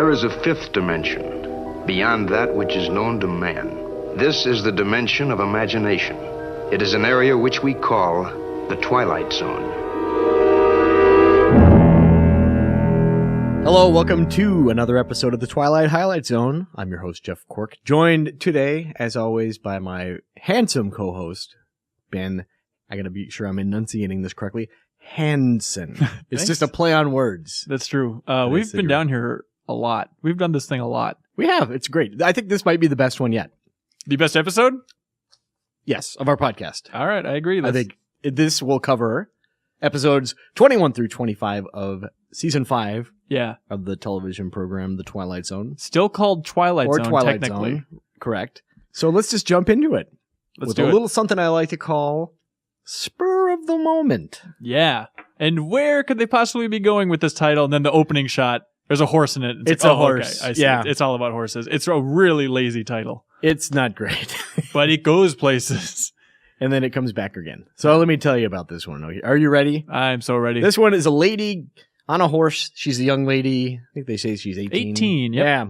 There is a fifth dimension, beyond that which is known to man. This is the dimension of imagination. It is an area which we call the Twilight Zone. Hello, welcome to another episode of the Twilight Highlight Zone. I'm your host, Jeff Cork, joined today, as always, by my handsome co-host, Ben. I gotta be sure I'm enunciating this correctly. Hanson. It's just a play on words. That's true. We've been down here a lot. We've done this thing a lot. We have. It's great. I think this might be the best one yet. The best episode? Yes, of our podcast. All right, I agree. I think this will cover episodes 21 through 25 of season 5 of the television program, The Twilight Zone. Still called Twilight Zone, Twilight technically. Zone. Correct. So let's just jump into it. Let's with do a it. little something I like to call Spur of the Moment. Yeah. And where could they possibly be going with this title? And then the opening shot, there's a horse in it. It's a horse. Okay. I see. Yeah. It's all about horses. It's a really lazy title. It's not great. But it goes places. And then it comes back again. So let me tell you about this one. Are you ready? I'm so ready. This one is a lady on a horse. She's a young lady. I think they say she's 18. 18, yep. Yeah.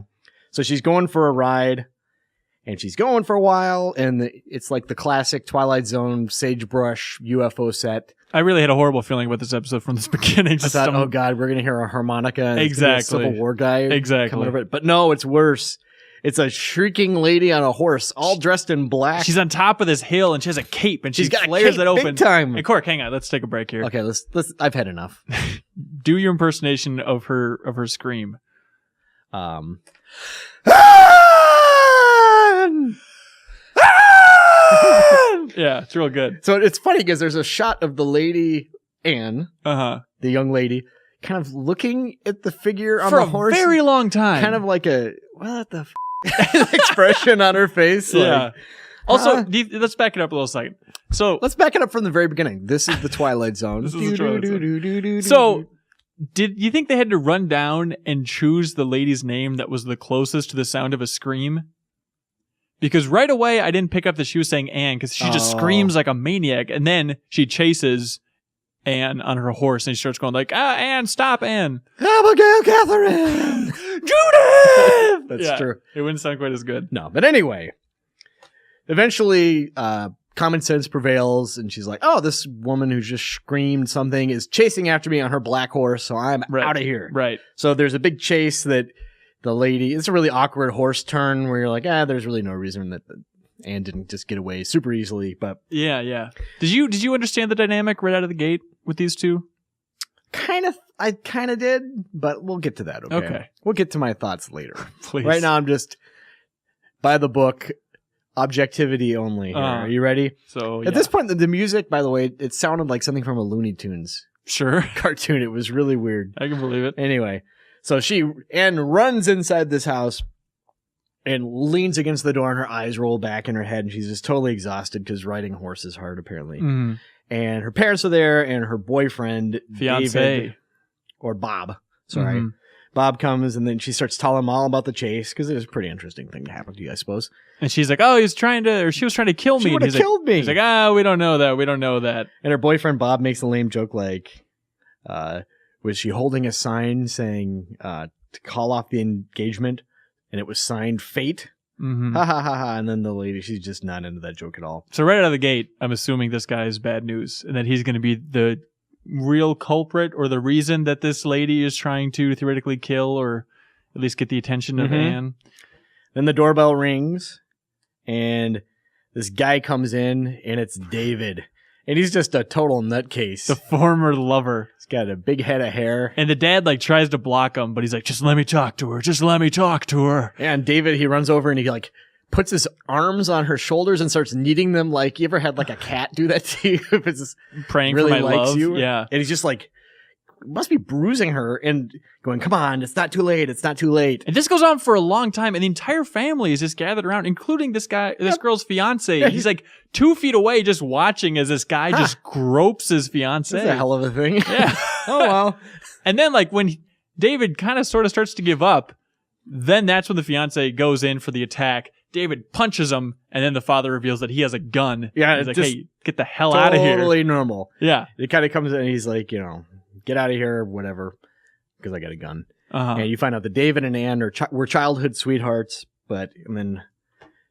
So she's going for a ride. And she's going for a while, and it's like the classic Twilight Zone sagebrush UFO set. I really had a horrible feeling about this episode from the beginning. I thought, oh God, we're going to hear a harmonica. And Exactly. It's gonna be a Civil War guy. Exactly. Coming over it. But no, it's worse. It's a shrieking lady on a horse, all dressed in black. She's on top of this hill, and she has a cape, and She's got a flares cape, it open. big time. Hey, Cork, hang on. Let's take a break here. Okay, let's. I've had enough. Do your impersonation of her scream. Yeah, it's real good. So it's funny because there's a shot of the lady, Anne, the young lady, kind of looking at the figure on for the horse. For a very long time. Kind of like a, what the expression on her face. Yeah. Like, also, let's back it up a little second. So let's back it up from the very beginning. This is the Twilight Zone. This is the Twilight Zone. So, did you think they had to run down and choose the lady's name that was the closest to the sound of a scream? Because right away, I didn't pick up that she was saying Anne, because she just screams like a maniac, and then she chases Anne on her horse, and she starts going like, Anne, stop, Anne. Abigail Catherine! Judith! That's true. It wouldn't sound quite as good. No, but anyway, eventually, common sense prevails, and she's like, oh, this woman who just screamed something is chasing after me on her black horse, so I'm out of here. Right. So there's a big chase that the lady, it's a really awkward horse turn where you're like, there's really no reason that Anne didn't just get away super easily, but. Yeah. Did you understand the dynamic right out of the gate with these two? I kind of did, but we'll get to that, okay? We'll get to my thoughts later. Please. Right now, I'm just by the book, objectivity only here. Are you ready? So, At this point, the music, by the way, it sounded like something from a Looney Tunes cartoon. It was really weird. I can believe it. Anyway, so Anne runs inside this house and leans against the door, and her eyes roll back in her head, and she's just totally exhausted because riding a horse is hard, apparently. Mm-hmm. And her parents are there, and her boyfriend, fiance, David, or Bob, Bob comes, and then she starts telling him all about the chase, because it was a pretty interesting thing to happen to you, I suppose. And she's like, she was trying to kill me. She would have killed me. He's like, we don't know that. And her boyfriend, Bob, makes a lame joke like, was she holding a sign saying to call off the engagement, and it was signed Fate? Mm-hmm. Ha ha ha ha. And then the lady, she's just not into that joke at all. So right out of the gate, I'm assuming this guy is bad news, and that he's going to be the real culprit, or the reason that this lady is trying to theoretically kill, or at least get the attention of Anne. Then the doorbell rings, and this guy comes in, and it's David. And he's just a total nutcase. The former lover. He's got a big head of hair. And the dad tries to block him, but he's like, just let me talk to her. And David, he runs over and he puts his arms on her shoulders and starts kneading them like, you ever had a cat do that to you? If it's praying really for my likes love. You. Yeah. And he's just must be bruising her and going, come on, it's not too late. And this goes on for a long time, and the entire family is just gathered around, including this girl's fiance. Yeah, he's 2 feet away just watching as this guy just gropes his fiance. That's a hell of a thing. Yeah. Oh, well. And then when David kind of sort of starts to give up, then that's when the fiance goes in for the attack. David punches him, and then the father reveals that he has a gun. Yeah. He's like, hey, get the hell out of here. Totally normal. Yeah. It kind of comes in and he's like, get out of here, whatever, because I got a gun. And you find out that David and Anne were childhood sweethearts, and then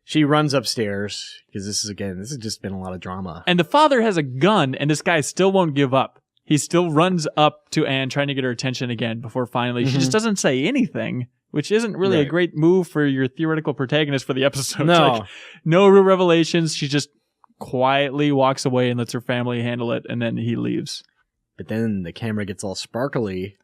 she runs upstairs because this has just been a lot of drama. And the father has a gun, and this guy still won't give up. He still runs up to Anne, trying to get her attention again before finally she just doesn't say anything, which isn't really a great move for your theoretical protagonist for the episode. No. Like, no real revelations. She just quietly walks away and lets her family handle it, and then he leaves. But then the camera gets all sparkly.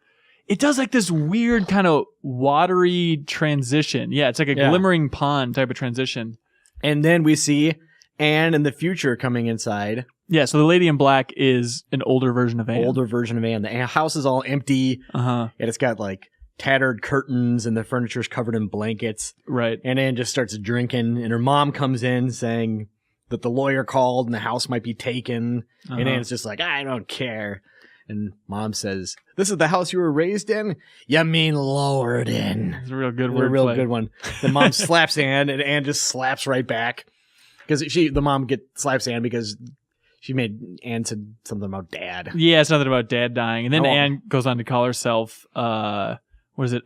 It does like this weird kind of watery transition. Yeah, it's like a glimmering pond type of transition. And then we see Anne in the future coming inside. Yeah, so the lady in black is an older version of Anne. The house is all empty. And it's got like tattered curtains and the furniture's covered in blankets. Right. And Anne just starts drinking, and her mom comes in saying that the lawyer called and the house might be taken. And Anne's just like, I don't care. And mom says, this is the house you were raised in? You mean lowered in. It's a real good word. A real good one. The mom slaps Anne, and Anne just slaps right back. Because the mom slaps Anne because Anne said something about dad. Yeah, something about dad dying. And then Anne goes on to call herself, a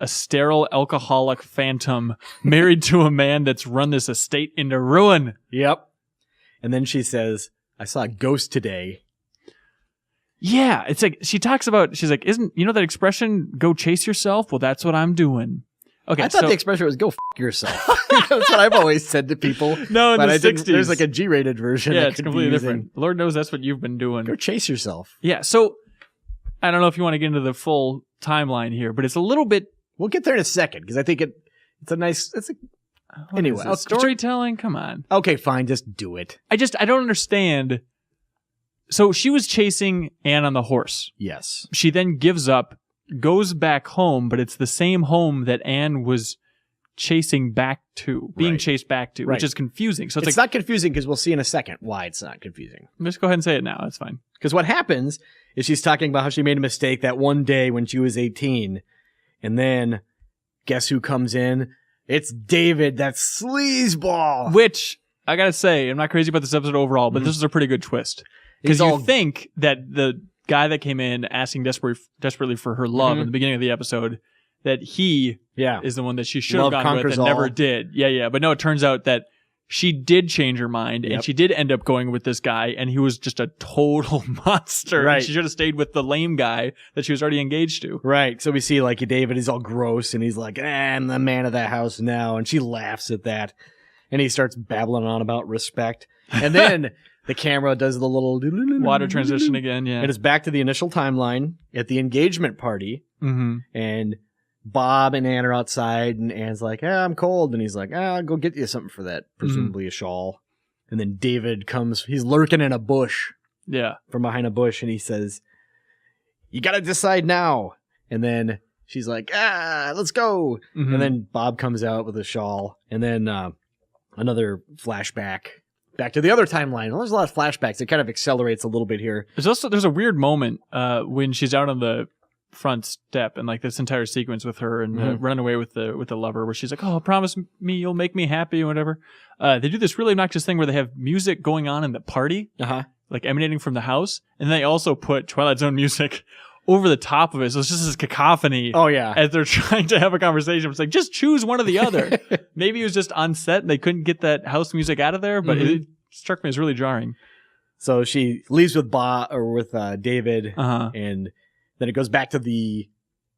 sterile alcoholic phantom married to a man that's run this estate into ruin. Yep. And then she says, I saw a ghost today. Yeah, it's like she's like, you know that expression, go chase yourself? Well, that's what I'm doing. Okay, I thought the expression was go f*** yourself. That's what I've always said to people. No, in the 60s. There's like a G-rated version. Yeah, it's completely different. Lord knows that's what you've been doing. Go chase yourself. Yeah, so I don't know if you want to get into the full timeline here, but it's a little bit... We'll get there in a second, because I think it's a nice... Anyway. Storytelling? Come on. Okay, fine, just do it. I don't understand... So she was chasing Anne on the horse. Yes. She then gives up, goes back home, but it's the same home that Anne was chasing back to, chased back to, which is confusing. So it's not confusing because we'll see in a second why it's not confusing. Just go ahead and say it now. That's fine. Because what happens is she's talking about how she made a mistake that one day when she was 18. And then guess who comes in? It's David, that sleazeball. Which, I gotta say, I'm not crazy about this episode overall, but this is a pretty good twist. Because you think that the guy that came in asking desperately for her love in the beginning of the episode, that he is the one that she should have gone with and never did. Yeah. But no, it turns out that she did change her mind and she did end up going with this guy, and he was just a total monster. Right. And she should have stayed with the lame guy that she was already engaged to. Right. So we see like David is all gross and he's like, I'm the man of the house now. And she laughs at that. And he starts babbling on about respect. And then... The camera does the little water transition again, yeah. And it's back to the initial timeline at the engagement party. Mm-hmm. And Bob and Anne are outside, and Anne's like, I'm cold. And he's like, I'll go get you something for that, presumably a shawl. And then David comes, he's lurking in a bush. Yeah. From behind a bush, and he says, you got to decide now. And then she's like, let's go. Mm-hmm. And then Bob comes out with a shawl. And then another flashback. Back to the other timeline. Well, there's a lot of flashbacks. It kind of accelerates a little bit here. There's a weird moment when she's out on the front step and like this entire sequence with her and running away with the lover, where she's like, "Oh, promise me you'll make me happy," or whatever. They do this really obnoxious thing where they have music going on in the party, like emanating from the house, and they also put Twilight Zone music over the top of it. So it's just this cacophony. Oh, yeah. As they're trying to have a conversation. It's like, just choose one or the other. Maybe it was just on set and they couldn't get that house music out of there, but it struck me as really jarring. So she leaves with David, and then it goes back to the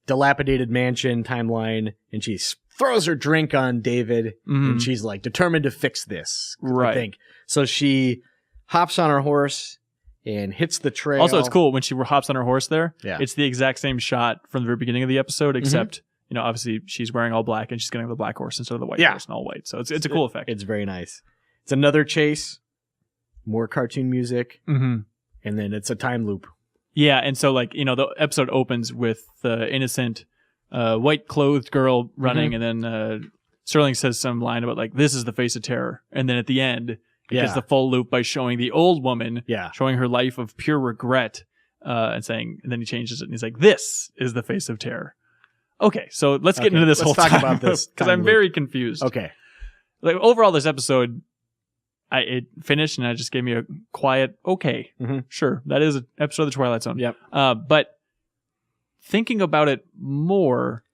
dilapidated mansion timeline, and she throws her drink on David, and she's like determined to fix this. Right. I think. So she hops on her horse and hits the trail. Also, it's cool when she hops on her horse there. Yeah. It's the exact same shot from the very beginning of the episode, except, obviously she's wearing all black and she's going to have the black horse instead of the white horse and all white. So it's a cool effect. It's very nice. It's another chase, more cartoon music, and then it's a time loop. Yeah. And so the episode opens with the innocent, white clothed girl running. And then, Serling says some line about like, this is the face of terror. And then at the end, it gets the full loop by showing the old woman, showing her life of pure regret, and then he changes it and he's like, this is the face of terror. Okay, so let's get into this whole talk time about this because I'm very confused. Okay. Like overall, this episode, it finished and I just gave me a quiet, okay, sure, that is an episode of the Twilight Zone. Yep. But thinking about it more,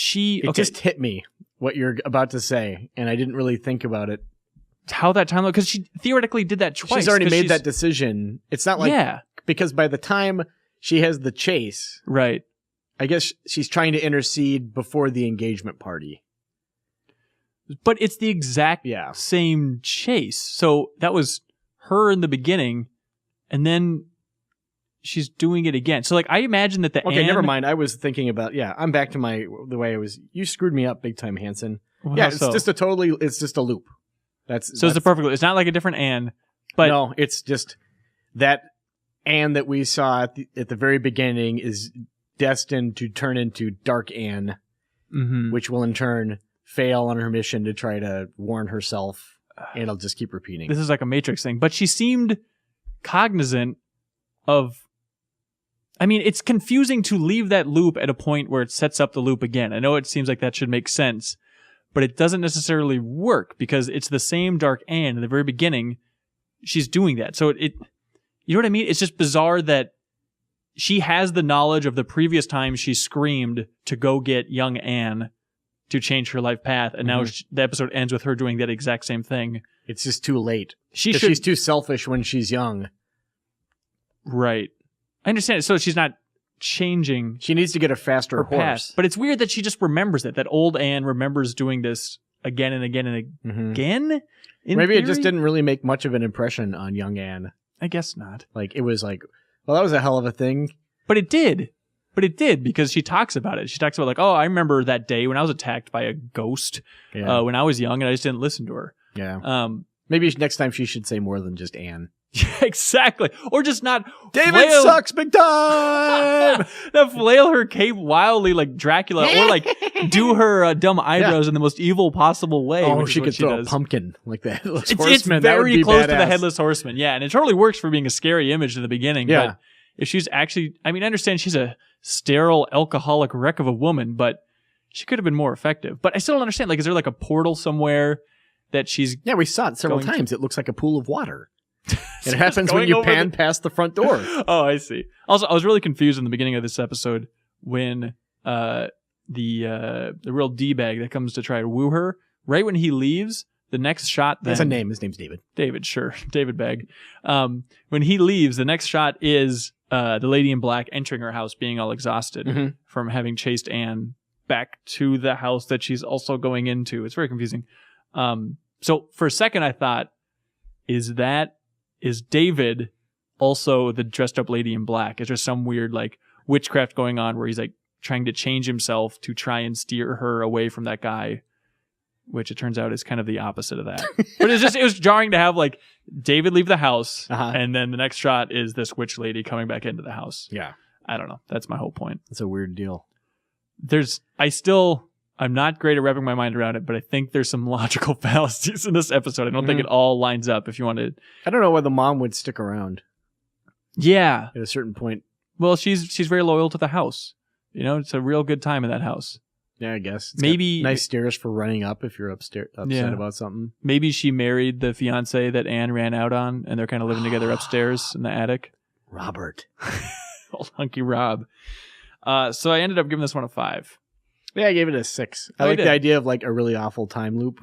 It just hit me what you're about to say, and I didn't really think about it. How that time, because she theoretically did that twice. She's already made that decision. It's not like, because by the time she has the chase, right? I guess she's trying to intercede before the engagement party. But it's the exact same chase. So that was her in the beginning, and then she's doing it again. So like, I imagine that never mind. I was thinking about, I'm back to the way I was. You screwed me up big time, Hanson. Well, it's just a loop. It's a perfect loop. It's not like a different Anne, but no, it's just that Anne that we saw at the very beginning is destined to turn into Dark Anne, which will in turn fail on her mission to try to warn herself, and it'll just keep repeating. This is like a Matrix thing, but she seemed cognizant of... I mean, it's confusing to leave that loop at a point where it sets up the loop again. I know it seems like that should make sense, but it doesn't necessarily work because it's the same Dark Anne in the very beginning. She's doing that. So you know what I mean? It's just bizarre that she has the knowledge of the previous time she screamed to go get young Anne to change her life path. And now the episode ends with her doing that exact same thing. It's just too late. She's too selfish when she's young. Right. I understand. So she's not changing. She needs to get a faster horse. Path. But it's weird that she just remembers it. That old Anne remembers doing this again and again and again. Maybe it just didn't really make much of an impression on young Anne. I guess not. Like, it was like, well, that was a hell of a thing. But it did. Because she talks about it. She talks about like, oh, I remember that day when I was attacked by a ghost when I was young and I just didn't listen to her. Yeah. Maybe next time she should say more than just Anne. Exactly. Or just not David sucks big time. Not flail her cape wildly like Dracula, or like do her dumb eyebrows in the most evil possible way. Oh, she could throw a pumpkin like the Headless Horseman. It's very close to the Headless Horseman. Yeah, and it totally works for being a scary image in the beginning. Yeah. But if she's actually, I mean, I understand she's a sterile alcoholic wreck of a woman, but she could have been more effective. But I still don't understand. Like, is there like a portal somewhere that she's... Yeah, we saw it several times. It looks like a pool of water. It happens when you pan past the front door. Oh, I see. Also, I was really confused in the beginning of this episode when the real D-bag that comes to try to woo her, right when he leaves, the next shot... That's a name. His name's David. David, sure. David Bag. When he leaves, the next shot is the lady in black entering her house being all exhausted from having chased Anne back to the house that she's also going into. It's very confusing. So for a second, I thought, is David also the dressed up lady in black? Is there some weird like witchcraft going on where he's like trying to change himself to try and steer her away from that guy, which it turns out is kind of the opposite of that. But it was jarring to have like David leave the house and then the next shot is this witch lady coming back into the house. Yeah. I don't know. That's my whole point. It's a weird deal. I'm not great at wrapping my mind around it, but I think there's some logical fallacies in this episode. I don't think it all lines up if you want to... I don't know why the mom would stick around. Yeah. At a certain point. Well, she's very loyal to the house. You know, it's a real good time in that house. Yeah, I guess. It's maybe nice stairs for running up if you're upset about something. Maybe she married the fiance that Anne ran out on, and they're kind of living together upstairs in the attic. Robert. Old hunky Rob. So I ended up giving this one a 5. Yeah, I gave it a 6. I like the idea of like a really awful time loop.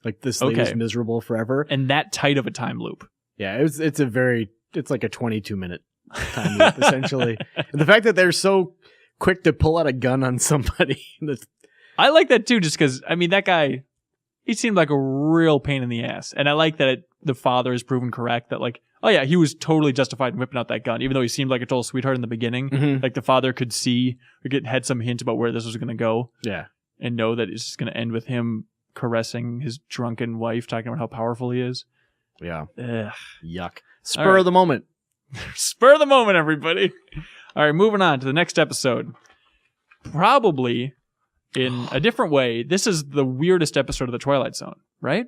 Like this lady's miserable forever. And that tight of a time loop. Yeah, it's like a 22-minute time loop, essentially. And the fact that they're so quick to pull out a gun on somebody. I like that too, just because, I mean, that guy, he seemed like a real pain in the ass. And I like that the father has proven correct that like, oh yeah, he was totally justified in whipping out that gun, even though he seemed like a total sweetheart in the beginning. Like the father could see, had some hint about where this was going to go. Yeah. And know that it's just going to end with him caressing his drunken wife, talking about how powerful he is. Yeah. Ugh. Yuck. Spur of the moment. Spur of the moment, everybody. All right, moving on to the next episode. Probably in a different way, this is the weirdest episode of the Twilight Zone, right?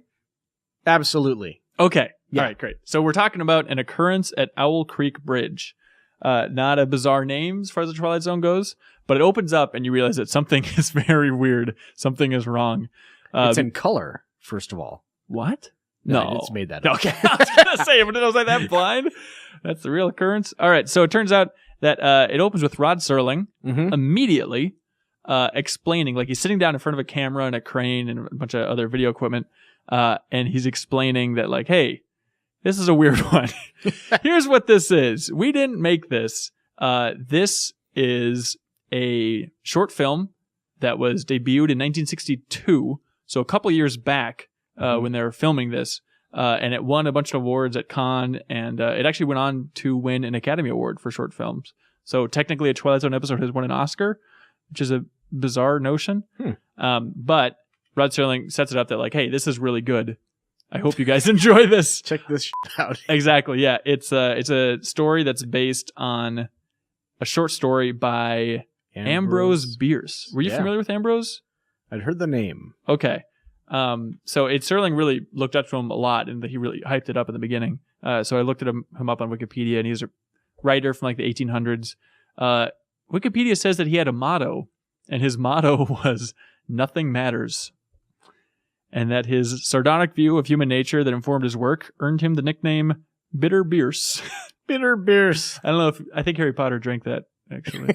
Absolutely. Okay. Yeah. All right, great. So we're talking about an occurrence at Owl Creek Bridge. Not a bizarre name as far as the Twilight Zone goes, but it opens up and you realize that something is very weird. Something is wrong. It's in color, first of all. What? No, it's made that up. Okay, I was going to say, but was I that blind? That's the real occurrence. All right, so it turns out that it opens with Rod Serling immediately explaining, like he's sitting down in front of a camera and a crane and a bunch of other video equipment, and he's explaining that, like, hey, this is a weird one. Here's what this is. We didn't make this. This is a short film that was debuted in 1962, so a couple years back when they were filming this, and it won a bunch of awards at Cannes, and it actually went on to win an Academy Award for short films. So technically a Twilight Zone episode has won an Oscar, which is a bizarre notion. But Rod Serling sets it up that, like, hey, this is really good. I hope you guys enjoy this. Check this shit out. Exactly, yeah. It's a story that's based on a short story by Ambrose Bierce. Were you familiar with Ambrose? I'd heard the name. Okay. So Serling really looked up to him a lot, and he really hyped it up in the beginning. So I looked at him up on Wikipedia, and he's a writer from like the 1800s. Wikipedia says that he had a motto, and his motto was "Nothing matters," and that his sardonic view of human nature that informed his work earned him the nickname Bitter Bierce. Bitter Bierce. I don't know if I think Harry Potter drank that actually.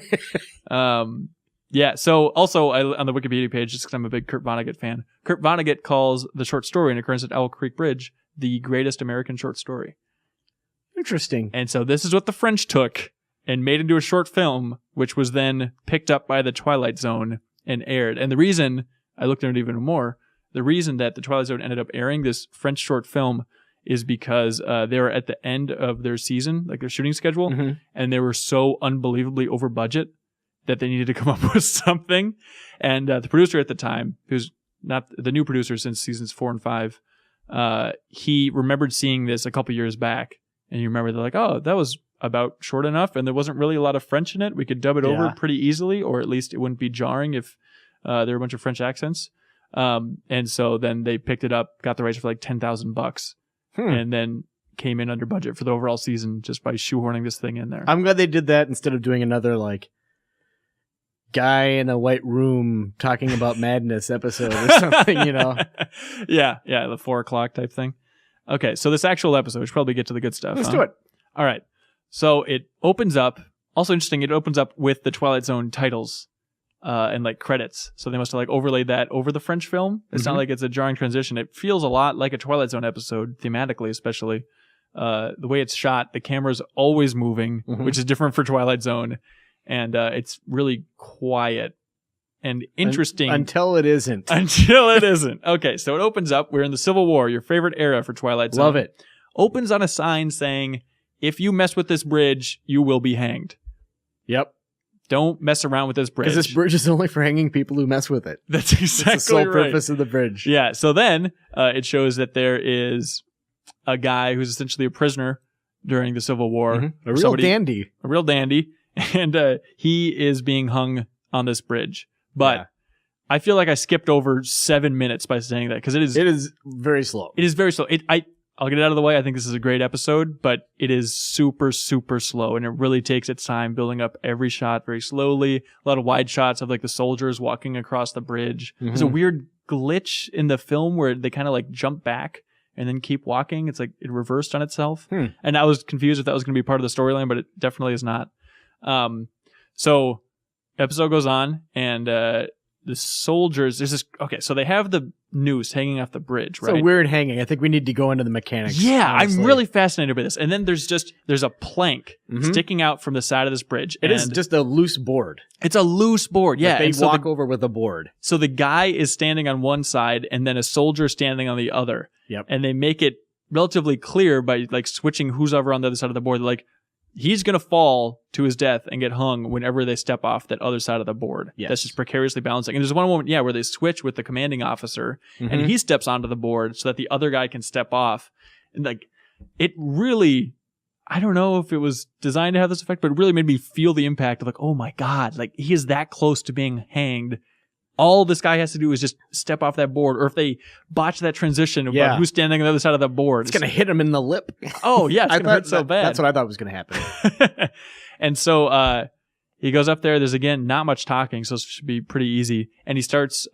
Yeah. So also on the Wikipedia page, just because I'm a big Kurt Vonnegut fan, Kurt Vonnegut calls the short story "An Occurrence at Owl Creek Bridge" the greatest American short story. Interesting. And so this is what the French took and made into a short film, which was then picked up by the Twilight Zone and aired. And the reason, I looked into it even more, the reason that the Twilight Zone ended up airing this French short film is because they were at the end of their season, like their shooting schedule, and they were so unbelievably over budget that they needed to come up with something. And the producer at the time, who's not the new producer since seasons 4 and 5, he remembered seeing this a couple years back. And you remember they're like, oh, that was about short enough, and there wasn't really a lot of French in it. We could dub it over pretty easily, or at least it wouldn't be jarring if there were a bunch of French accents. And so then they picked it up, got the rights for like $10,000, and then came in under budget for the overall season just by shoehorning this thing in there. I'm glad they did that instead of doing another like guy in a white room talking about madness episode or something, you know? Yeah, the 4 o'clock type thing. Okay, so this actual episode, we should probably get to the good stuff. Let's do it. All right. So it opens up, also interesting, it opens up with the Twilight Zone titles and like credits. So they must have like overlaid that over the French film. It's not like it's a jarring transition. It feels a lot like a Twilight Zone episode, thematically especially. The way it's shot, the camera's always moving, which is different for Twilight Zone. And it's really quiet and interesting. Until it isn't. Until it isn't. Okay, so it opens up. We're in the Civil War, your favorite era for Twilight Zone. Love it. Opens on a sign saying, if you mess with this bridge, you will be hanged. Yep. Don't mess around with this bridge. Because this bridge is only for hanging people who mess with it. That's exactly That's the sole right. purpose of the bridge. Yeah, so then it shows that there is a guy who's essentially a prisoner during the Civil War. A real dandy. A real dandy. And he is being hung on this bridge. But I feel like I skipped over 7 minutes by saying that because it is very slow. It is very slow. I'll get it out of the way. I think this is a great episode, but it is super, super slow, and it really takes its time building up every shot very slowly. A lot of wide shots of like the soldiers walking across the bridge. There's a weird glitch in the film where they kind of like jump back and then keep walking. It's like it reversed on itself. And I was confused if that was going to be part of the storyline, but it definitely is not. So episode goes on, and the soldiers, so they have the noose hanging off the bridge, right? It's a weird hanging. I think we need to go into the mechanics. Yeah, honestly. I'm really fascinated by this. And then there's a plank sticking out from the side of this bridge. It is just a loose board. It's a loose board, yeah. They walk over with a board. So the guy is standing on one side, and then a soldier standing on the other. Yep. And they make it relatively clear by like switching who's over on the other side of the board. They're like, he's going to fall to his death and get hung whenever they step off that other side of the board. Yes. That's just precariously balancing. And there's one moment, where they switch with the commanding officer and he steps onto the board so that the other guy can step off. And like, it really, I don't know if it was designed to have this effect, but it really made me feel the impact of like, oh my God, like he is that close to being hanged. All this guy has to do is just step off that board, or if they botch that transition of who's standing on the other side of that board. It's going to hit him in the lip. Oh, yeah. It's going to hurt so bad. That's what I thought was going to happen. And so he goes up there. There's, again, not much talking, so it should be pretty easy. And he starts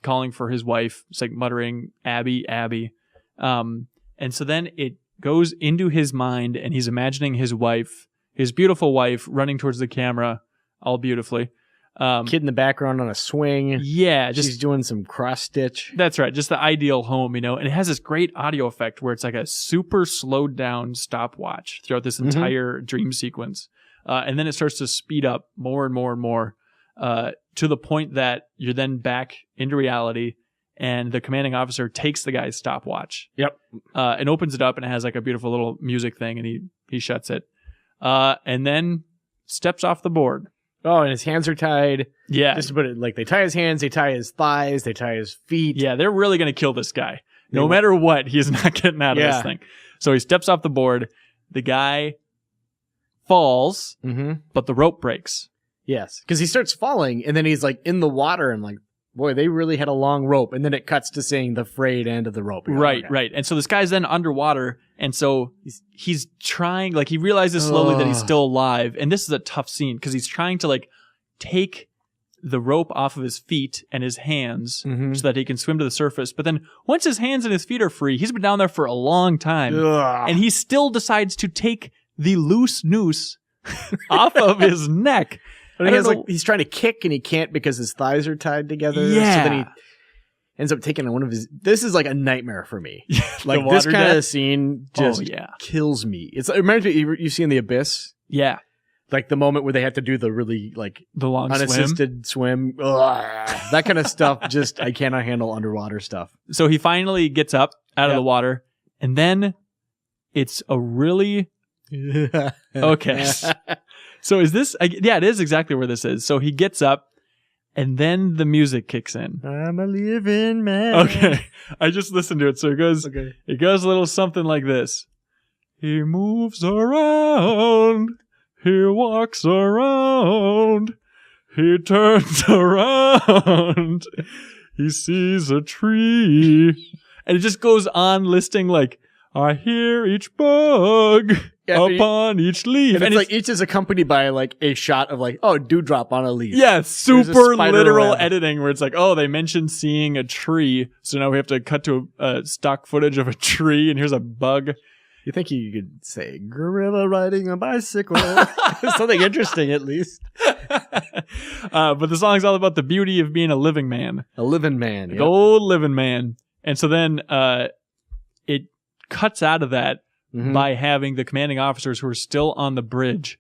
calling for his wife. It's like muttering, Abby, Abby. And so then it goes into his mind, and he's imagining his wife, his beautiful wife, running towards the camera, all beautifully. Kid in the background on a swing. Yeah, She's doing some cross stitch. That's right. Just the ideal home, and it has this great audio effect where it's like a super slowed down stopwatch throughout this entire dream sequence. And then it starts to speed up more and more and more to the point that you're then back into reality, and the commanding officer takes the guy's stopwatch. Yep. And opens it up, and it has like a beautiful little music thing, and he shuts it. And then steps off the board. Oh, and his hands are tied. Yeah. Just to put it, like, they tie his hands, they tie his thighs, they tie his feet. Yeah, they're really going to kill this guy. No matter what, he's not getting out of this thing. So he steps off the board. The guy falls, but the rope breaks. Yes, because he starts falling, and then he's, like, in the water, and, like, boy, they really had a long rope. And then it cuts to seeing the frayed end of the rope. Right. And so this guy's then underwater, and so he's trying, like, he realizes slowly that he's still alive. And this is a tough scene, because he's trying to, like, take the rope off of his feet and his hands so that he can swim to the surface. But then once his hands and his feet are free, he's been down there for a long time. And he still decides to take the loose noose off of his neck. And he's trying to kick and he can't because his thighs are tied together. Yeah. So then he ends up taking one of his. This is like a nightmare for me. Like water this kind death? of scene just kills me. It reminds me. You've seen The Abyss. Yeah. Like the moment where they have to do the really like the long unassisted swim. That kind of stuff. Just I cannot handle underwater stuff. So he finally gets up out of the water, and then it's a really okay. So is this? Yeah, it is exactly where this is. So he gets up, and then the music kicks in. I'm a living man. Okay, I just listened to it. So it goes. Okay. It goes a little something like this. He moves around. He walks around. He turns around. He sees a tree, and it just goes on listing like, I hear each bug upon each leaf. And it's like each is accompanied by like a shot of like, dewdrop on a leaf. Yeah, super literal editing where it's like, they mentioned seeing a tree. So now we have to cut to a stock footage of a tree, and here's a bug. You think you could say gorilla riding a bicycle? Something interesting at least. But the song's all about the beauty of being a living man. A living man. The old living man. And so then it cuts out of that by having the commanding officers who are still on the bridge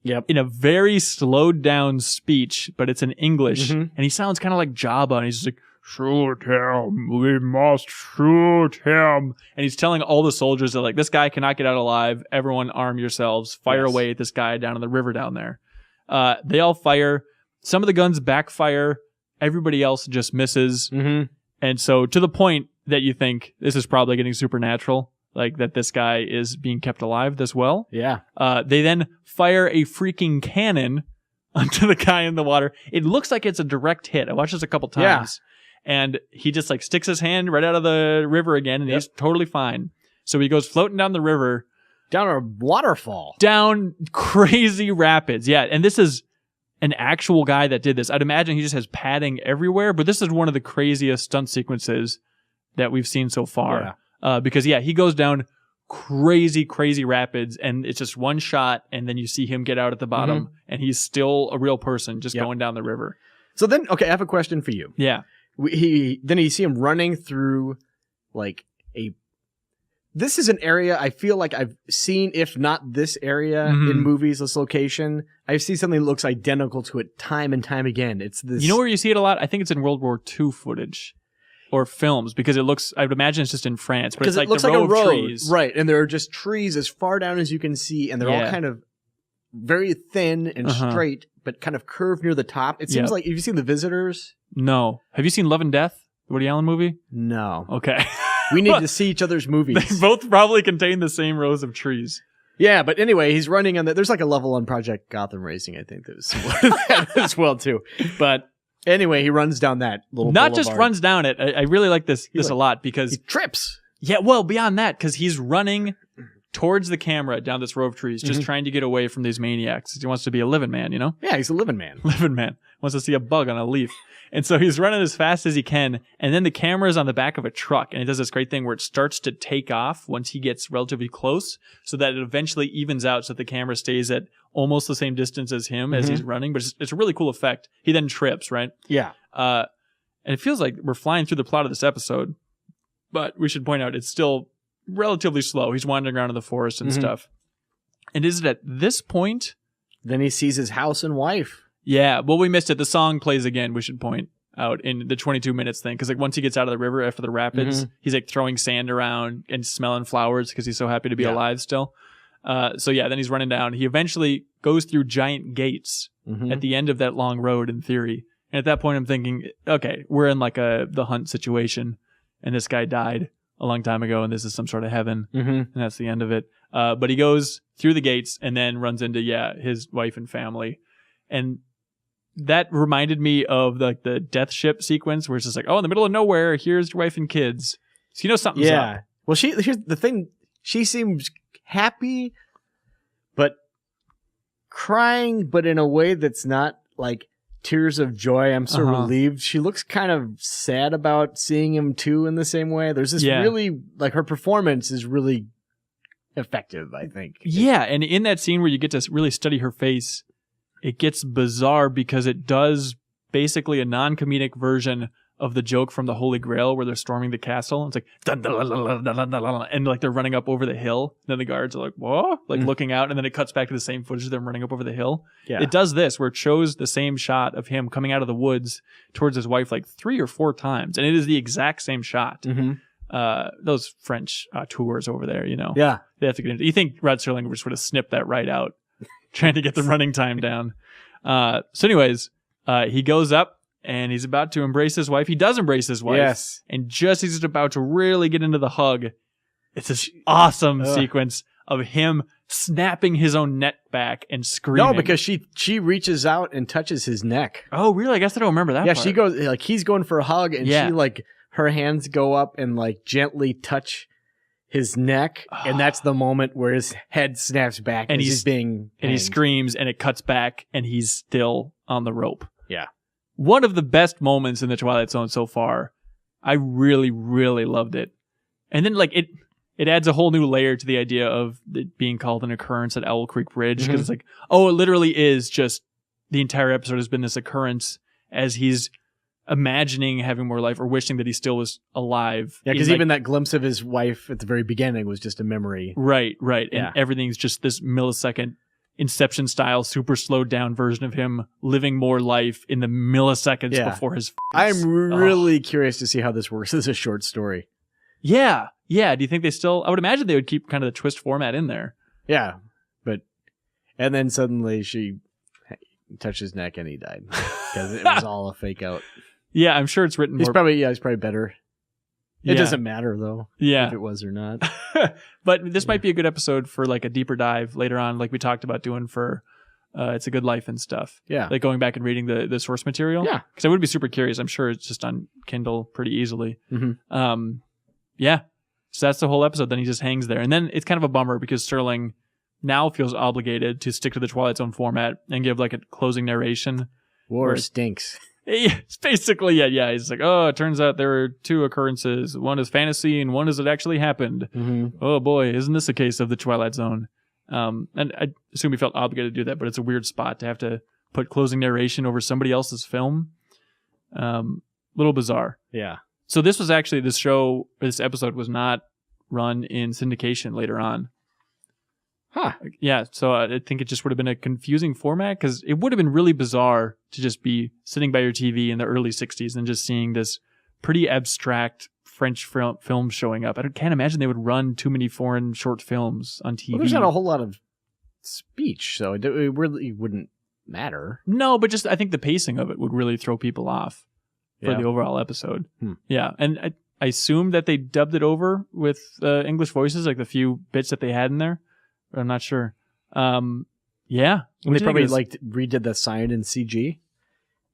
in a very slowed down speech, but it's in English. And he sounds kind of like Jabba, and he's just like, shoot him, we must shoot him. And he's telling all the soldiers that like, this guy cannot get out alive. Everyone arm yourselves, fire away at this guy down in the river down there. They all fire. Some of the guns backfire. Everybody else just misses. And so to the point that you think this is probably getting supernatural, like that this guy is being kept alive this well. Yeah. They then fire a freaking cannon onto the guy in the water. It looks like it's a direct hit. I watched this a couple times. And he just like sticks his hand right out of the river again, and he's totally fine. So he goes floating down the river. Down a waterfall. Down crazy rapids. Yeah. And this is an actual guy that did this. I'd imagine he just has padding everywhere, but this is one of the craziest stunt sequences that we've seen so far. Because he goes down crazy rapids, and it's just one shot, and then you see him get out at the bottom, and he's still a real person just going down the river. So then, okay, I have a question for you. Yeah. Then you see him running through like this is an area I feel like I've seen, if not this area in movies, this location. I see something that looks identical to it time and time again. It's this. You know where you see it a lot? I think it's in World War II footage or films, because it looks, I would imagine it's just in France, but it's like the row of trees. Right. And there are just trees as far down as you can see, and they're all kind of very thin and straight, but kind of curved near the top. It seems like, have you seen The Visitors? No. Have you seen Love and Death? The Woody Allen movie? No. Okay. We need to see each other's movies. They both probably contain the same rows of trees. Yeah, but anyway, he's running on there's like a level on Project Gotham Racing, I think, that was similar to that as well, too. But anyway, he runs down that little Not boulevard. just runs down it. I really like this a lot because... He trips. Yeah, well, beyond that, because he's running towards the camera down this row of trees, just trying to get away from these maniacs. He wants to be a living man, you know? Yeah, he's a living man. Living man. Wants to see a bug on a leaf. And so he's running as fast as he can, and then the camera is on the back of a truck, and it does this great thing where it starts to take off once he gets relatively close, so that it eventually evens out so that the camera stays at almost the same distance as him as he's running, but it's a really cool effect. He then trips, right? Yeah. And it feels like we're flying through the plot of this episode, but we should point out it's still relatively slow. He's wandering around in the forest and stuff. And is it at this point? Then he sees his house and wife. Yeah. Well, we missed it. The song plays again, we should point out, in the 22 minutes thing. Because like once he gets out of the river after the rapids, he's like throwing sand around and smelling flowers because he's so happy to be alive still. So yeah, then he's running down. He eventually goes through giant gates at the end of that long road in theory. And at that point, I'm thinking, okay, we're in like the Hunt situation. And this guy died a long time ago, and this is some sort of heaven. And that's the end of it. But he goes through the gates and then runs into, his wife and family. And that reminded me of like the death ship sequence where it's just like, oh, in the middle of nowhere, here's your wife and kids. So you know something's up. Well, here's the thing. She seems happy, but crying, but in a way that's not like tears of joy. I'm so relieved. She looks kind of sad about seeing him too in the same way. There's this really, like, her performance is really effective, I think. Yeah, and in that scene where you get to really study her face, it gets bizarre because it does basically a non-comedic version of the joke from the Holy Grail where they're storming the castle. It's like, dun, dun, dun, dun, dun, dun, dun, and like they're running up over the hill. And then the guards are like, whoa, like looking out. And then it cuts back to the same footage of them running up over the hill. Yeah. It does this where it shows the same shot of him coming out of the woods towards his wife like 3 or 4 times. And it is the exact same shot. Those French tours over there, you know. Yeah. They have to get into. You think Rod Serling would sort of snip that right out, trying to get the running time down. So anyways, he goes up and he's about to embrace his wife. He does embrace his wife. Yes. And just as he's about to really get into the hug, it's this awesome sequence of him snapping his own neck back and screaming. No, because she reaches out and touches his neck. Oh, really? I guess I don't remember that part. She goes, like, he's going for a hug, and she, like, her hands go up and, like, gently touch his neck, and that's the moment where his head snaps back and he's being hanged. He screams, and it cuts back, and he's still on the rope. Yeah. One of the best moments in the Twilight Zone so far. I really, really loved it. And then, like, it adds a whole new layer to the idea of it being called an occurrence at Owl Creek Bridge, because it's like, oh, it literally is just the entire episode has been this occurrence as he's imagining having more life or wishing that he still was alive. Yeah, because even that glimpse of his wife at the very beginning was just a memory. Right. And everything's just this millisecond Inception style, super slowed down version of him living more life in the milliseconds before his face. I'm really curious to see how this works as a short story. Yeah. Do you think I would imagine they would keep kind of the twist format in there. Yeah. And then suddenly she touched his neck and he died because it was all a fake out. Yeah, I'm sure it's written He's probably better. It doesn't matter though. Yeah. If it was or not. But this might be a good episode for like a deeper dive later on, like we talked about doing for It's a Good Life and stuff. Yeah. Like going back and reading the source material. Yeah. Because I would be super curious. I'm sure it's just on Kindle pretty easily. Yeah. So that's the whole episode. Then he just hangs there. And then it's kind of a bummer because Serling now feels obligated to stick to the Twilight Zone format and give like a closing narration. War stinks. It's basically, yeah. He's like, oh, it turns out there are 2 occurrences. One is fantasy and one is it actually happened. Oh boy, isn't this a case of the Twilight Zone? And I assume he felt obligated to do that, but it's a weird spot to have to put closing narration over somebody else's film. Little bizarre. Yeah. So this was actually, this episode was not run in syndication later on. Huh. Yeah, so I think it just would have been a confusing format because it would have been really bizarre to just be sitting by your TV in the early 60s and just seeing this pretty abstract French film showing up. I can't imagine they would run too many foreign short films on TV. Well, there's not a whole lot of speech, so it really wouldn't matter. No, but just I think the pacing of it would really throw people off for the overall episode. Yeah, and I assume that they dubbed it over with English voices, like the few bits that they had in there. I'm not sure. Yeah. And they probably redid the sign in CG.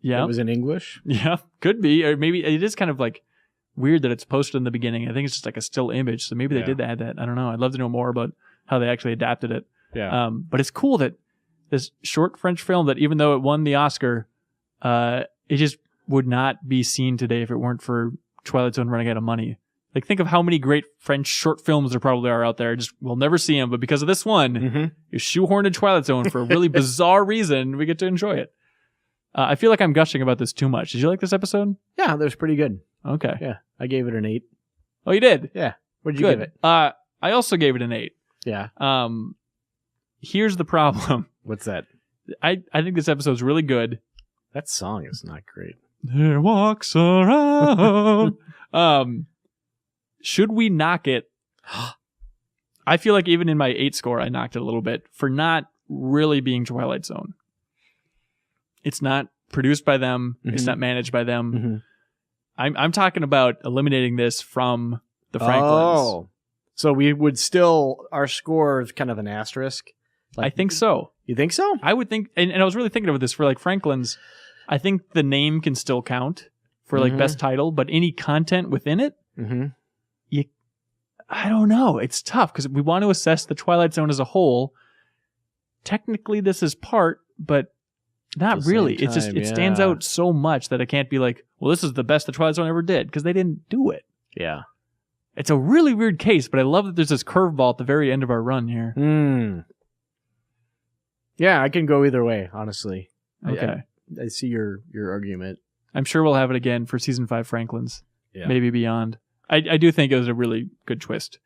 Yeah. It was in English. Yeah. Could be. Or maybe it is kind of like weird that it's posted in the beginning. I think it's just like a still image. So maybe they did add that. I don't know. I'd love to know more about how they actually adapted it. Yeah. But it's cool that this short French film that even though it won the Oscar, it just would not be seen today if it weren't for Twilight Zone running out of money. Like, think of how many great French short films there probably are out there. Just we'll never see them, but because of this one, you shoehorned in Twilight Zone for a really bizarre reason. We get to enjoy it. I feel like I'm gushing about this too much. Did you like this episode? Yeah, that was pretty good. Okay. Yeah, I gave it an 8. Oh, you did? Yeah. What did you give it? I also gave it an 8. Yeah. Here's the problem. What's that? I think this episode's really good. That song is not great. There walks around. Should we knock it? I feel like even in my 8 score, I knocked it a little bit for not really being Twilight Zone. It's not produced by them. It's not managed by them. I'm talking about eliminating this from the Franklins. Oh, so we would still, our score is kind of an asterisk? I think so. You think so? I would think, and I was really thinking of this for like Franklin's. I think the name can still count for like best title, but any content within it, I don't know. It's tough because we want to assess the Twilight Zone as a whole. Technically, this is part, but not really. It's just, it stands out so much that it can't be like, well, this is the best the Twilight Zone ever did, because they didn't do it. Yeah. It's a really weird case, but I love that there's this curveball at the very end of our run here. Yeah, I can go either way, honestly. Okay. I see your argument. I'm sure we'll have it again for season 5 Franklin's. Yeah. Maybe beyond. I do think it was a really good twist.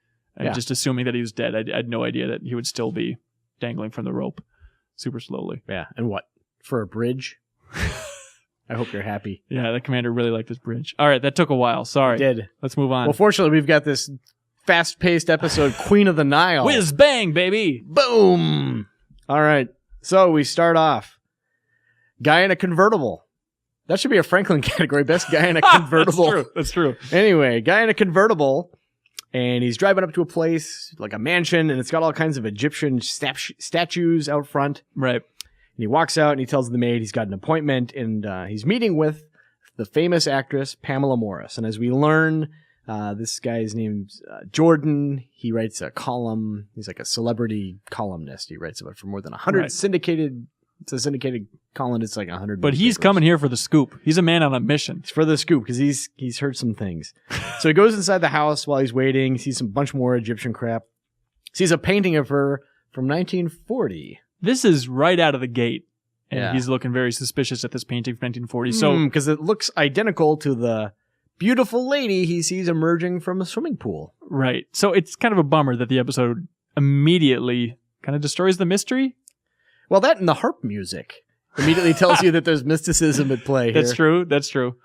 Just assuming that he was dead, I had no idea that he would still be dangling from the rope super slowly. Yeah. And what? For a bridge? I hope you're happy. Yeah, the commander really liked this bridge. All right, that took a while. Sorry. It did. Let's move on. Well, fortunately, we've got this fast-paced episode, Queen of the Nile. Whiz bang, baby! Boom! All right. So we start off. Guy in a convertible. That should be a Franklin category. Best guy in a convertible. That's true. Anyway, guy in a convertible. And he's driving up to a place, like a mansion, and it's got all kinds of Egyptian statues out front. Right. And he walks out and he tells the maid he's got an appointment, and he's meeting with the famous actress Pamela Morris. And as we learn, this guy's name's Jordan. He writes a column. He's like a celebrity columnist. He writes about for more than 100 syndicated. It's a syndicated column. It's like 100. But he's coming here for the scoop. He's a man on a mission. It's for the scoop because he's heard some things. So he goes inside the house while he's waiting. Sees some bunch more Egyptian crap. Sees a painting of her from 1940. This is right out of the gate. And he's looking very suspicious at this painting from 1940. So because it looks identical to the beautiful lady he sees emerging from a swimming pool. Right. So it's kind of a bummer that the episode immediately kind of destroys the mystery. Well, that and the harp music immediately tells you that there's mysticism at play here. That's true. That's true.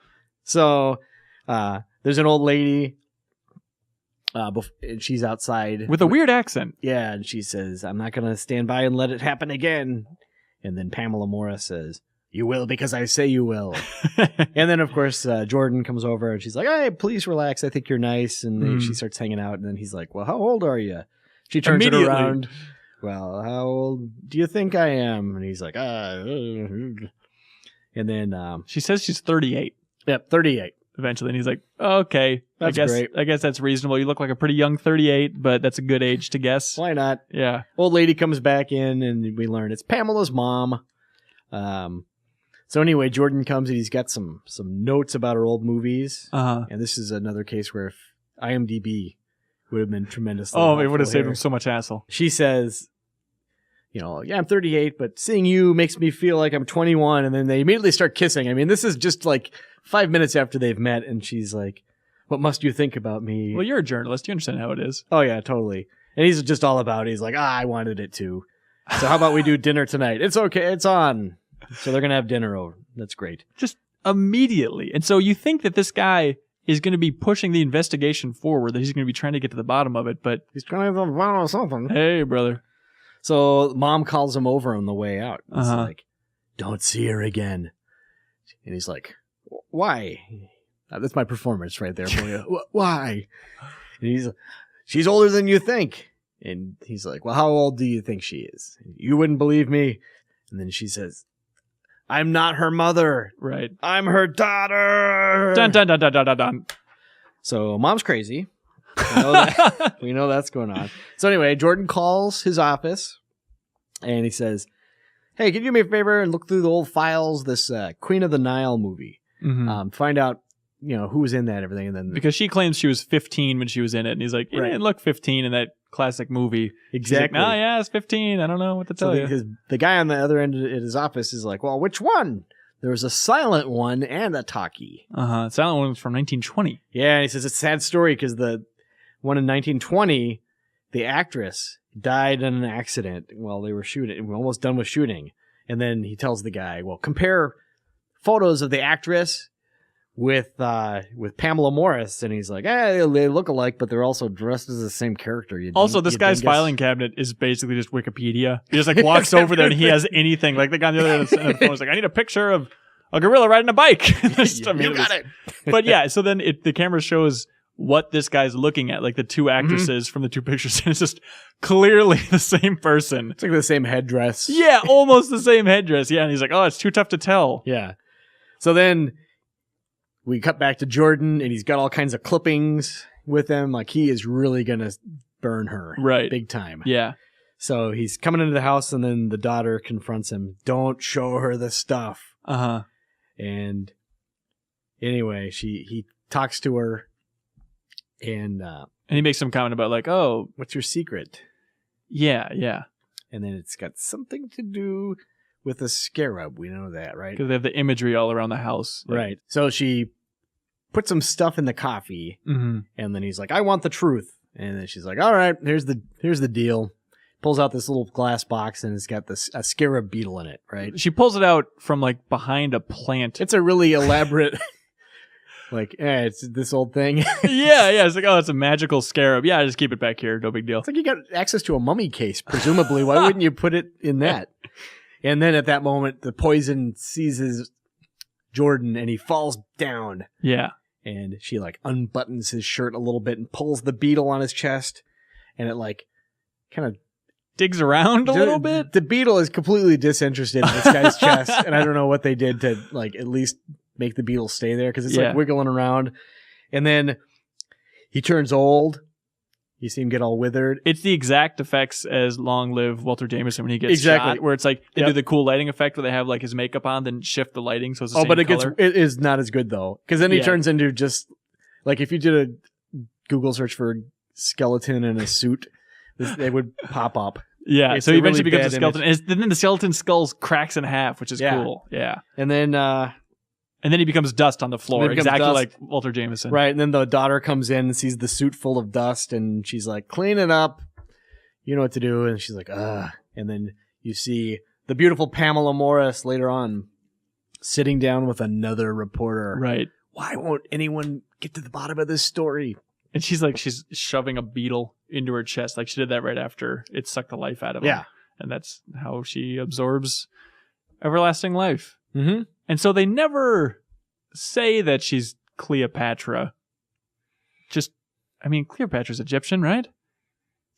So there's an old lady. She's outside. With a weird accent. Yeah, and she says, I'm not going to stand by and let it happen again. And then Pamela Morris says, you will because I say you will. And then, of course, Jordan comes over and she's like, hey, please relax. I think you're nice. And she starts hanging out. And then he's like, well, how old are you? She turns it around. Well, how old do you think I am? And he's like, And then she says she's 38. Yep, 38. Eventually. And he's like, okay, that's great. I guess that's reasonable. You look like a pretty young 38, but that's a good age to guess. Why not? Yeah. Old lady comes back in and we learn it's Pamela's mom. So anyway, Jordan comes and he's got some notes about her old movies. And this is another case where if IMDb would have been tremendously helpful. It would have saved him so much hassle. She says, yeah, I'm 38, but seeing you makes me feel like I'm 21. And then they immediately start kissing. I mean, this is just like 5 minutes after they've met. And she's like, what must you think about me? Well, you're a journalist. You understand how it is. Oh, yeah, totally. And he's just all about it. He's like, I wanted it too. So how about we do dinner tonight? It's okay. It's on. So they're going to have dinner over. That's great. Just immediately. And so you think that this guy is going to be pushing the investigation forward, that he's going to be trying to get to the bottom of it, but he's trying to find something. Hey, brother. So mom calls him over on the way out. He's like, don't see her again. And he's like, why? That's my performance right there for you. Why? And she's older than you think. And he's like, well, how old do you think she is? You wouldn't believe me. And then she says, I'm not her mother. Right. I'm her daughter. Dun, dun, dun, dun, dun, dun, dun. So mom's crazy. We know that's going on. So anyway, Jordan calls his office and he says, hey, can you do me a favor and look through the old files, this Queen of the Nile movie? Find out who was in that and everything. And then because she claims she was 15 when she was in it. And he's like, you didn't look 15 in that classic movie. Exactly. Like, yeah, it's 15. I don't know what to tell you. The guy on the other end at his office is like, well, which one? There was a silent one and a talkie. The silent one was from 1920. Yeah, and he says it's a sad story because the one in 1920, the actress died in an accident while they were shooting. We're almost done with shooting. And then he tells the guy, well, compare photos of the actress with Pamela Morris. And he's like, they look alike, but they're also dressed as the same character. This guy's filing cabinet is basically just Wikipedia. He just like walks over there and he has anything. Like the guy on the other end of the phone is like, I need a picture of a gorilla riding a bike. You got it. But yeah, so then the camera shows what this guy's looking at, like the two actresses from the two pictures, and it's just clearly the same person. It's like the same headdress. Yeah, almost the same headdress. Yeah, and he's like, oh, it's too tough to tell. Yeah. So then we cut back to Jordan, and he's got all kinds of clippings with him. Like, he is really going to burn her. Right. Big time. Yeah. So he's coming into the house, and then the daughter confronts him. Don't show her the stuff. Uh-huh. And anyway, he talks to her. And he makes some comment about like, oh, what's your secret? Yeah. And then it's got something to do with a scarab. We know that, right? Because they have the imagery all around the house. Right. So she put some stuff in the coffee, and then he's like, I want the truth. And then she's like, all right, here's the deal. Pulls out this little glass box, and it's got a scarab beetle in it, right? She pulls it out from like behind a plant. It's a really elaborate... Like, it's this old thing. yeah. It's like, oh, it's a magical scarab. Yeah, just keep it back here. No big deal. It's like you got access to a mummy case, presumably. Why wouldn't you put it in that? And then at that moment, the poison seizes Jordan, and he falls down. Yeah. And she, like, unbuttons his shirt a little bit and pulls the beetle on his chest. And it, like, kind of... digs around a little bit. The beetle is completely disinterested in this guy's chest. And I don't know what they did to, like, at least... make the beetle stay there because it's like wiggling around. And then he turns old. You see him get all withered. It's the exact effects as Long Live Walter Jameson when he gets shot, where it's like they do the cool lighting effect where they have like his makeup on, then shift the lighting so it's the same color. It is not as good though, because then he turns into just like if you did a Google search for skeleton in a suit, they would pop up. Yeah, so he eventually becomes a skeleton. And then the skeleton skull cracks in half, which is cool. Yeah. And then he becomes dust on the floor, exactly like Walter Jameson. Right, and then the daughter comes in and sees the suit full of dust, and she's like, clean it up. You know what to do. And she's like, ugh. And then you see the beautiful Pamela Morris later on sitting down with another reporter. Right. Why won't anyone get to the bottom of this story? And she's shoving a beetle into her chest. Like she did that right after it sucked the life out of her. Yeah. And that's how she absorbs everlasting life. Mm-hmm. And so they never say that she's Cleopatra. Cleopatra's Egyptian, right?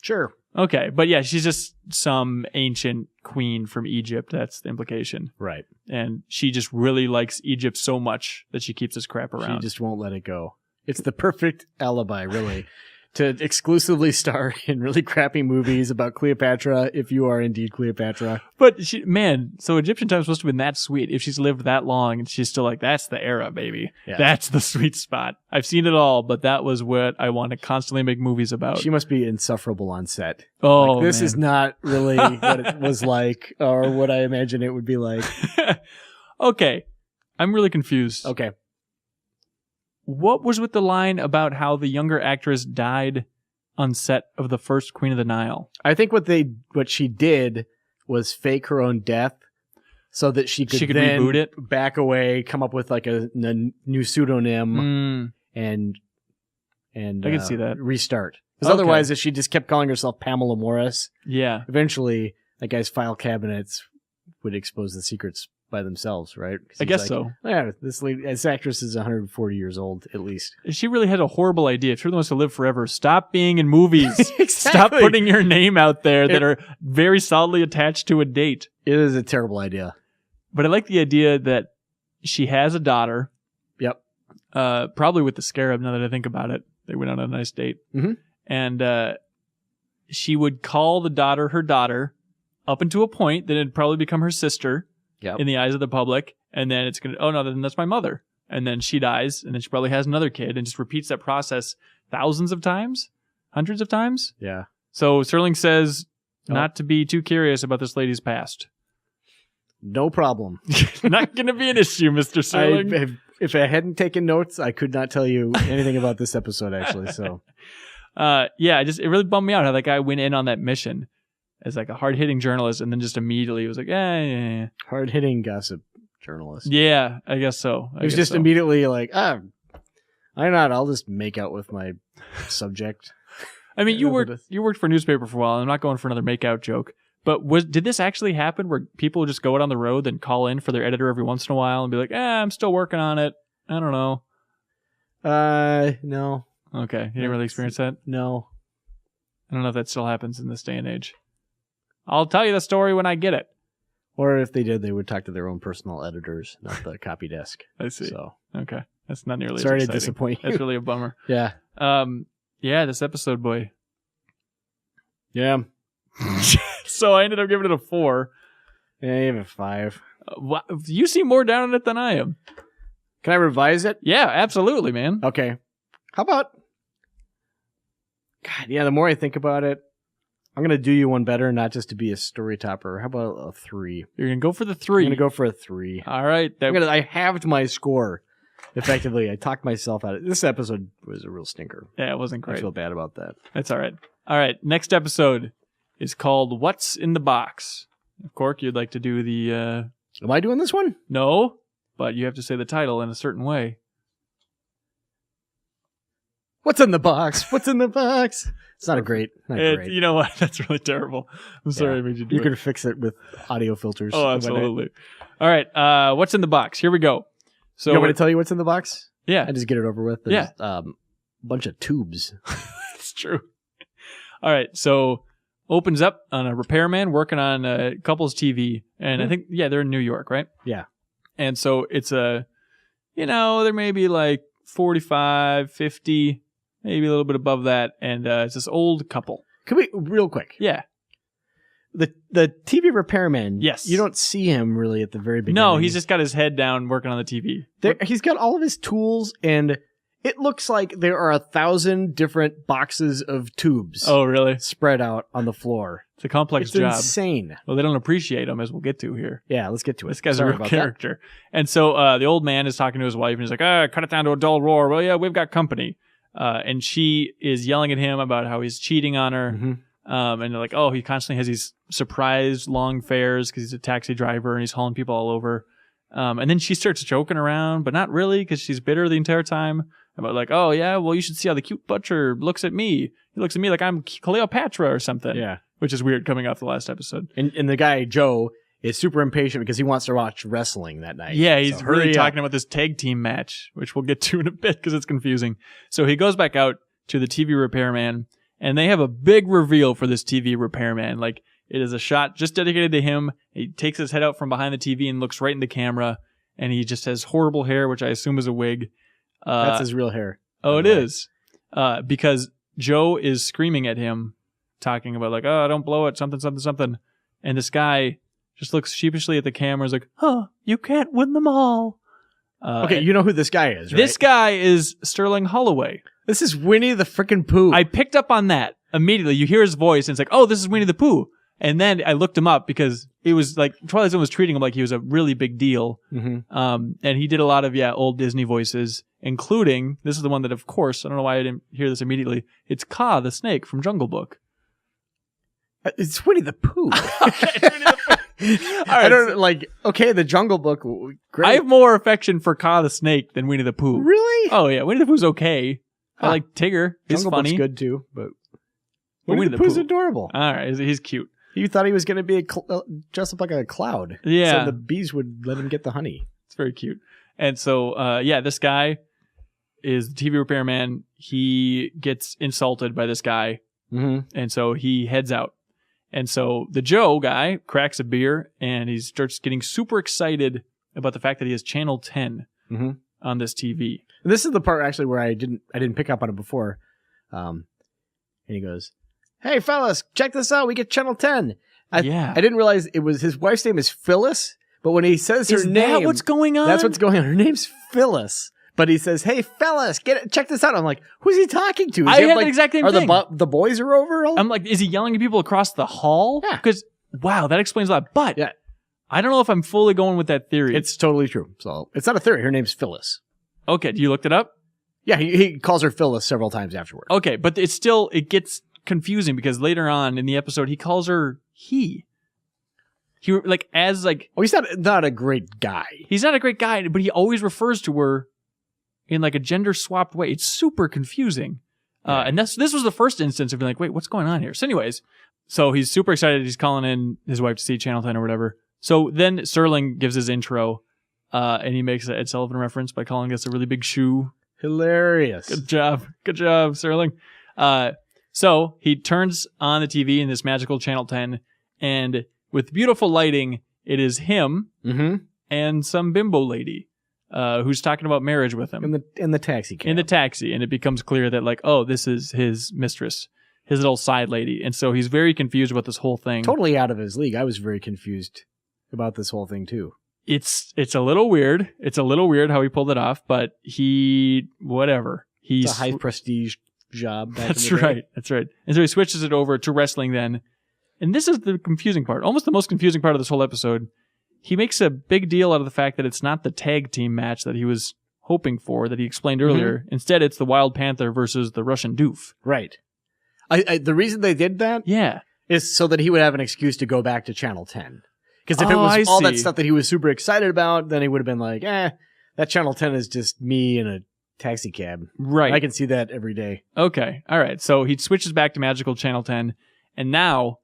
Sure. Okay, but yeah, she's just some ancient queen from Egypt. That's the implication. Right. And she just really likes Egypt so much that she keeps this crap around. She just won't let it go. It's the perfect alibi, really, to exclusively star in really crappy movies about Cleopatra, if you are indeed Cleopatra. But so Egyptian time's supposed to have been that sweet. If she's lived that long and she's still like, that's the era, baby. Yeah. That's the sweet spot. I've seen it all, but that was what I want to constantly make movies about. She must be insufferable on set. Oh, like, this is not really what it was like or what I imagine it would be like. Okay. I'm really confused. Okay. What was with the line about how the younger actress died on set of the first Queen of the Nile? I think what she did was fake her own death so that she could then reboot it, back away, come up with like a new pseudonym, and I can see that. Restart. Because otherwise, if she just kept calling herself Pamela Morris, eventually that guy's file cabinets would expose the secrets by themselves, right? I guess so. Yeah, this actress is 140 years old, at least. She really had a horrible idea. If she really wants to live forever, stop being in movies. Exactly. Stop putting your name out there that are very solidly attached to a date. It is a terrible idea. But I like the idea that she has a daughter. Yep. Probably with the scarab, now that I think about it. They went on a nice date. Mm-hmm. And she would call the daughter her daughter up until a point that it'd probably become her sister. Yep. In the eyes of the public, and then it's gonna, oh no, then that's my mother. and then she dies, and then she probably has another kid, and just repeats that process thousands of times, hundreds of times. Yeah. So Serling says not to be too curious about this lady's past. No problem. Not going to be an issue, Mr. Serling. If I hadn't taken notes, I could not tell you anything about this episode, actually. So, it really bummed me out how that guy went in on that mission as like a hard-hitting journalist, and then just immediately was like, yeah. Hard-hitting gossip journalist. Yeah, I guess so. He was just immediately like, why not? I'll just make out with my subject. I mean, you worked for a newspaper for a while. I'm not going for another make-out joke. But did this actually happen where people just go out on the road and call in for their editor every once in a while and be like, I'm still working on it. I don't know. No. Okay. You didn't really experience that? No. I don't know if that still happens in this day and age. I'll tell you the story when I get it. Or if they did, they would talk to their own personal editors, not the copy desk. I see. So. Okay. That's not nearly Sorry as to exciting. disappoint you. That's really a bummer. Yeah. This episode, boy. Yeah. So I ended up giving it a 4. Yeah, you have a 5. You seem more down on it than I am. Can I revise it? Yeah, absolutely, man. Okay. How about... God, yeah, the more I think about it, I'm going to do you one better, not just to be a story topper. How about a 3? You're going to go for the 3. I'm going to go for a 3. All right. I halved my score, effectively. I talked myself out of it. This episode was a real stinker. Yeah, it wasn't great. I feel bad about that. That's all right. All right, next episode is called What's in the Box. Cork, you'd like to do the... Am I doing this one? No, but you have to say the title in a certain way. What's in the box? What's in the box? It's not great. Great. You know what? That's really terrible. I'm sorry I made you do it. You could fix it with audio filters. Oh, absolutely. All right, what's in the box? Here we go. So, you want me to tell you what's in the box? Yeah. I just get it over with. There's, yeah. A bunch of tubes. It's true. All right, so opens up on a repairman working on a couple's TV. And I think, they're in New York, right? Yeah. And so it's there may be like 45, 50, maybe a little bit above that. And it's this old couple. Can we, real quick? Yeah. The TV repairman, yes. You don't see him really at the very beginning. No, he's just got his head down working on the TV. He's got all of his tools, and it looks like there are 1,000 different boxes of tubes. Oh, really? Spread out on the floor. It's a complex job. It's insane. Well, they don't appreciate him, as we'll get to here. Yeah, let's get to it. This guy's a real character. And so the old man is talking to his wife, and he's like, cut it down to a dull roar. Well, yeah, we've got company. And she is yelling at him about how he's cheating on her. Mm-hmm. And they're like, he constantly has these surprise long fares because he's a taxi driver and he's hauling people all over. And then she starts joking around, but not really because she's bitter the entire time about like, you should see how the cute butcher looks at me. He looks at me like I'm Cleopatra or something. Yeah. Which is weird coming off the last episode. And the guy, Joe, is super impatient because he wants to watch wrestling that night. Yeah, he's really talking about this tag team match, which we'll get to in a bit because it's confusing. So he goes back out to the TV repairman, and they have a big reveal for this TV repairman. Like, it is a shot just dedicated to him. He takes his head out from behind the TV and looks right in the camera, and he just has horrible hair, which I assume is a wig. That's his real hair. Oh, it is. Because Joe is screaming at him, talking about like, don't blow it, something, something, something. And this guy just looks sheepishly at the camera, is like, you can't win them all. Okay, you know who this guy is, right? This guy is Sterling Holloway. This is Winnie the frickin' Pooh. I picked up on that immediately. You hear his voice, and it's like, this is Winnie the Pooh. And then I looked him up because it was like Twilight Zone was treating him like he was a really big deal. Mm-hmm. And he did a lot of old Disney voices, including, this is the one that, of course, I don't know why I didn't hear this immediately. It's Kaa the snake from Jungle Book. It's Winnie the Pooh. Okay, Winnie the Pooh. Right, I don't the Jungle Book. Great. I have more affection for Kaa the snake than Winnie the Pooh. Really? Oh yeah, Winnie the Pooh's okay. I like Tigger. He's Jungle funny. Book's good too, but Winnie the Pooh's adorable. All right, he's cute. You thought he was going to be dressed up like a cloud. Yeah. So the bees would let him get the honey. It's very cute. And so, this guy is the TV repairman. He gets insulted by this guy. Mm-hmm. And so he heads out. And so the Joe guy cracks a beer and he starts getting super excited about the fact that he has channel 10 on this TV. And this is the part actually where I didn't pick up on it before. And he goes, "Hey fellas, check this out. We get channel 10." I didn't realize it was his wife's name is Phyllis, but when he says her name, that what's going on? That's what's going on. Her name's Phyllis. But he says, "Hey, Phyllis, check this out." I'm like, who's he talking to? I had the exact same thing. The boys are over? I'm like, is he yelling at people across the hall? Yeah. Because, wow, that explains a lot. But yeah. I don't know if I'm fully going with that theory. It's totally true. So it's not a theory. Her name's Phyllis. Okay, you looked it up? Yeah, he calls her Phyllis several times afterward. Okay, but it gets confusing because later on in the episode, he calls her he. He's not a great guy. He's not a great guy, but he always refers to her in like a gender swapped way. It's super confusing. Yeah. And this was the first instance of being like, wait, what's going on here? So anyways, so he's super excited. He's calling in his wife to see Channel 10 or whatever. So then Serling gives his intro, and he makes an Ed Sullivan reference by calling us a really big shoe. Hilarious. Good job, Serling. So he turns on the TV in this magical Channel 10, and with beautiful lighting, it is him and some bimbo lady who's talking about marriage with him. In the taxi cab. In the taxi, and it becomes clear that, like, oh, this is his mistress, his little side lady. And so he's very confused about this whole thing. Totally out of his league. I was very confused about this whole thing, too. It's a little weird. It's a little weird how he pulled it off, but whatever. It's a high prestige job. That's right. That's right. And so he switches it over to wrestling then. And this is the confusing part. Almost the most confusing part of this whole episode. He makes a big deal out of the fact that it's not the tag team match that he was hoping for, that he explained earlier. Instead, it's the Wild Panther versus the Russian Doof. Right. The reason they did that is so that he would have an excuse to go back to Channel 10. Because if it was all that stuff that he was super excited about, then he would have been like, that Channel 10 is just me in a taxi cab. Right. I can see that every day. Okay. All right. So he switches back to magical Channel 10, and now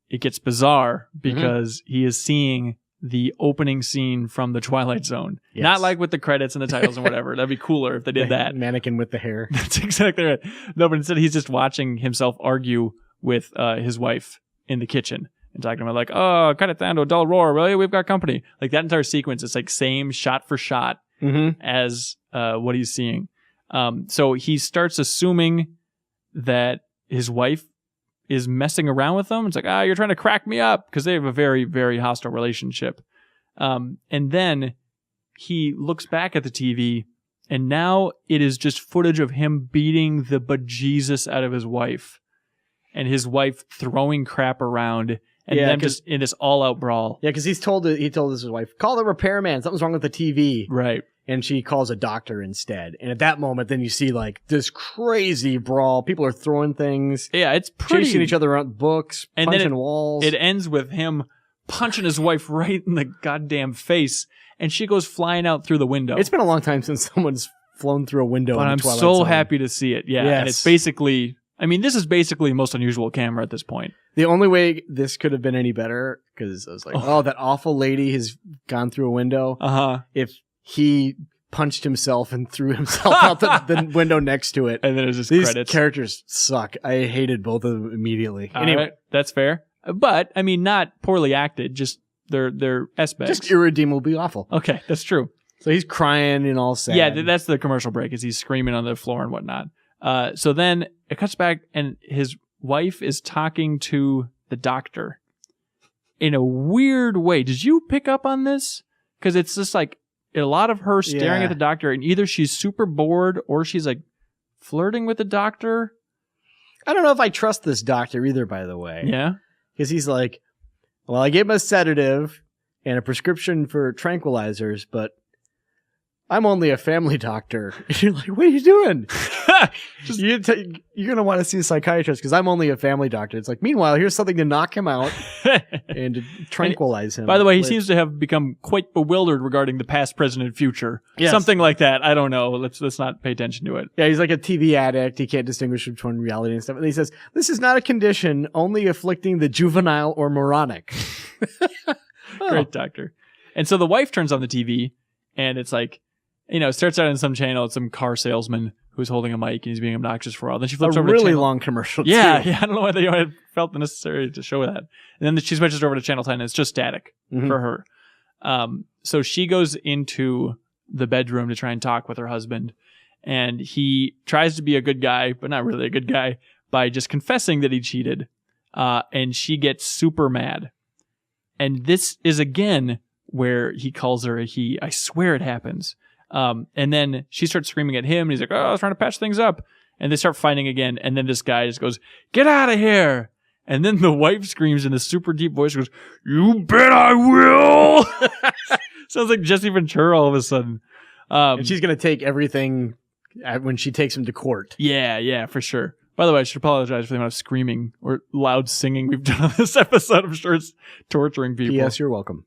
it gets bizarre because he is seeing the opening scene from the Twilight Zone. Yes. Not like with the credits and the titles and whatever. That'd be cooler if they did that. Mannequin with the hair. That's exactly right. No, but instead he's just watching himself argue with his wife in the kitchen and talking about like, oh, cut it down to a dull roar, will you? We've got company. Like that entire sequence, it's like same shot for shot as what he's seeing. So he starts assuming that his wife is messing around with him. It's like, you're trying to crack me up, because they have a very, very hostile relationship. And then he looks back at the TV, and now it is just footage of him beating the bejesus out of his wife, and his wife throwing crap around, and them just in this all-out brawl. Yeah, because he told his wife, call the repairman, something's wrong with the TV. Right. And she calls a doctor instead. And at that moment, then you see like this crazy brawl. People are throwing things. Yeah, it's pretty. Chasing each other around books, and punching walls. It ends with him punching his wife right in the goddamn face, and she goes flying out through the window. It's been a long time since someone's flown through a window. But I'm Twilight so Zone. happy to see it. Yeah, and it's basically, this is basically most unusual camera at this point. The only way this could have been any better, because I was like, that awful lady has gone through a window. If he punched himself and threw himself out the window next to it. And then it was just These credits. characters suck. I hated both of them immediately. Anyway, that's fair. But, not poorly acted, just they're S-bags. Just irredeemably awful. Okay, that's true. So he's crying and all sad. Yeah, that's the commercial break, is he's screaming on the floor and whatnot. So then it cuts back, and his wife is talking to the doctor in a weird way. Did you pick up on this? Because it's just like a lot of her staring at the doctor, and either she's super bored or she's like flirting with the doctor. I don't know if I trust this doctor either, by the way. Yeah. Because he's like, well, I gave him a sedative and a prescription for tranquilizers, but I'm only a family doctor. You're like, what are you doing? You're going to want to see a psychiatrist because I'm only a family doctor. It's like, meanwhile, here's something to knock him out and to tranquilize him. By the way, he seems to have become quite bewildered regarding the past, present, and future. Yes. Something like that. I don't know. Let's not pay attention to it. Yeah, he's like a TV addict. He can't distinguish between reality and stuff. And he says, this is not a condition only afflicting the juvenile or moronic. Great doctor. And so the wife turns on the TV, and it's like, it starts out in some channel. It's some car salesman who's holding a mic, and he's being obnoxious for a while. Then she flips over to really channel. Long commercial. Yeah. I don't know why they felt necessary to show that. And then she switches over to channel 10, and it's just static for her. So she goes into the bedroom to try and talk with her husband, and he tries to be a good guy, but not really a good guy, by just confessing that he cheated. And she gets super mad. And this is again where he calls her a he. I swear it happens. And then she starts screaming at him, and he's like, I was trying to patch things up. And they start fighting again, and then this guy just goes, get out of here! And then the wife screams in a super deep voice, goes, you bet I will! Sounds like Jesse Ventura all of a sudden. And she's going to take everything when she takes him to court. Yeah, for sure. By the way, I should apologize for the amount of screaming or loud singing we've done on this episode. I'm sure it's torturing people. Yes, you're welcome.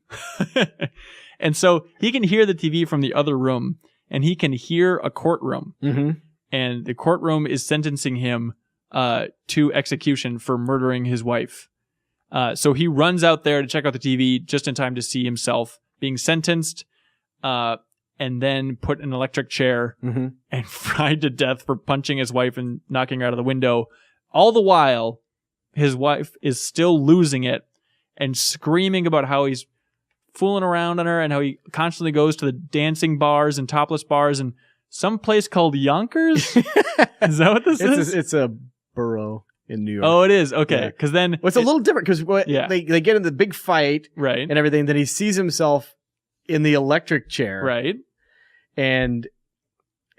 And so he can hear the TV from the other room, and he can hear a courtroom. Mm-hmm. And the courtroom is sentencing him to execution for murdering his wife. So he runs out there to check out the TV just in time to see himself being sentenced and then put in an electric chair and fried to death for punching his wife and knocking her out of the window. All the while, his wife is still losing it and screaming about how he's fooling around on her and how he constantly goes to the dancing bars and topless bars and some place called Yonkers? Is that what this is? It's a borough in New York. Oh, it is? Okay. Because then... Well, it's a little different because they get in the big fight right. and everything. Then he sees himself in the electric chair. Right. And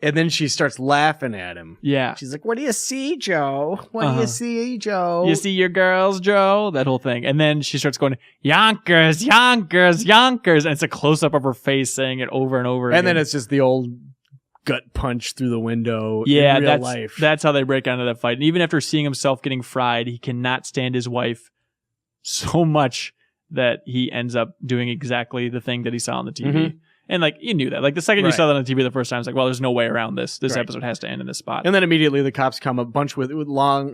then she starts laughing at him. Yeah. She's like, what do you see, Joe? What do you see, Joe? You see your girls, Joe? That whole thing. And then she starts going, Yonkers, Yonkers, Yonkers. And it's a close-up of her face saying it over and over again. And then it's just the old gut punch through the window in real life. That's how they break out of that fight. And even after seeing himself getting fried, he cannot stand his wife so much that he ends up doing exactly the thing that he saw on the TV. Mm-hmm. And like, you knew that. Like the second you saw that on the TV the first time, it's like, well, there's no way around this. This episode has to end in this spot. And then immediately the cops come a bunch along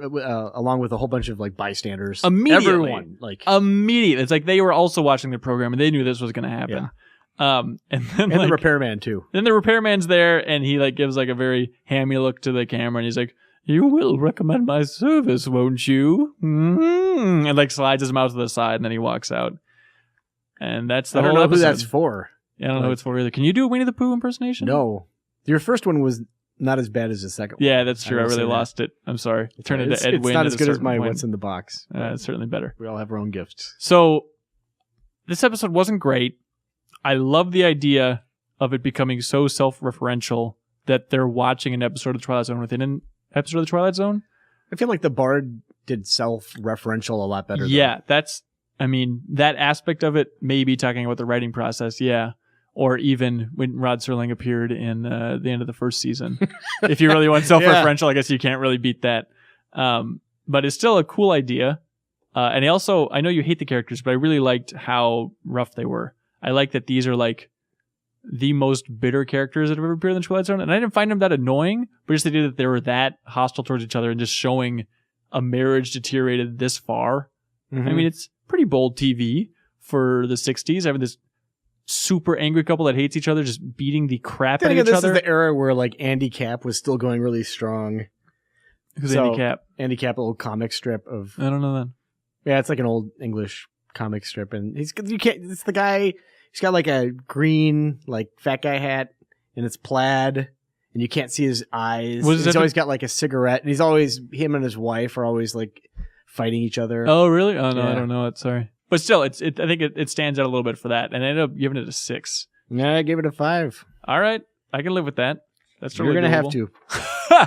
with a whole bunch of like bystanders. Immediately. Everyone. Immediately. It's like they were also watching the program and they knew this was going to happen. Yeah. And the repairman too. Then the repairman's there and he like gives like a very hammy look to the camera and he's like, you will recommend my service, won't you? Mm-hmm. And like slides his mouth to the side and then he walks out. And that's the whole episode. I don't know who that's for. Yeah, I don't know who it's for either. Can you do a Winnie the Pooh impersonation? No. Your first one was not as bad as the second one. Yeah, that's true. I really lost it. I'm sorry. Turn into Ed Wynn. It's not as good as my What's in the Box. It's certainly better. We all have our own gifts. So this episode wasn't great. I love the idea of it becoming so self-referential that they're watching an episode of the Twilight Zone within an episode of the Twilight Zone. I feel like the Bard did self-referential a lot better. Yeah, that aspect of it, maybe talking about the writing process, yeah. Or even when Rod Serling appeared in the end of the first season. If you really want self-referential, I guess you can't really beat that. But it's still a cool idea. And I know you hate the characters, but I really liked how rough they were. I like that these are like the most bitter characters that have ever appeared in the Twilight Zone. And I didn't find them that annoying, but just the idea that they were that hostile towards each other and just showing a marriage deteriorated this far. Mm-hmm. I mean, it's pretty bold TV for the 60s. Having this super angry couple that hates each other just beating the crap out of each other. This is the era where like Andy Capp was still going really strong. Who's Andy Capp? Andy Capp, old comic strip of... I don't know that. Yeah, it's like an old English comic strip. And it's the guy... He's got like a green, like fat guy hat, and it's plaid, and you can't see his eyes. He's always got like a cigarette, and him and his wife are always like fighting each other. Oh, really? Oh, no, yeah. I don't know it. Sorry. But still, I think it stands out a little bit for that, and I ended up giving it a 6. Yeah, I gave it a 5. All right. I can live with that. That's totally You're going to have to.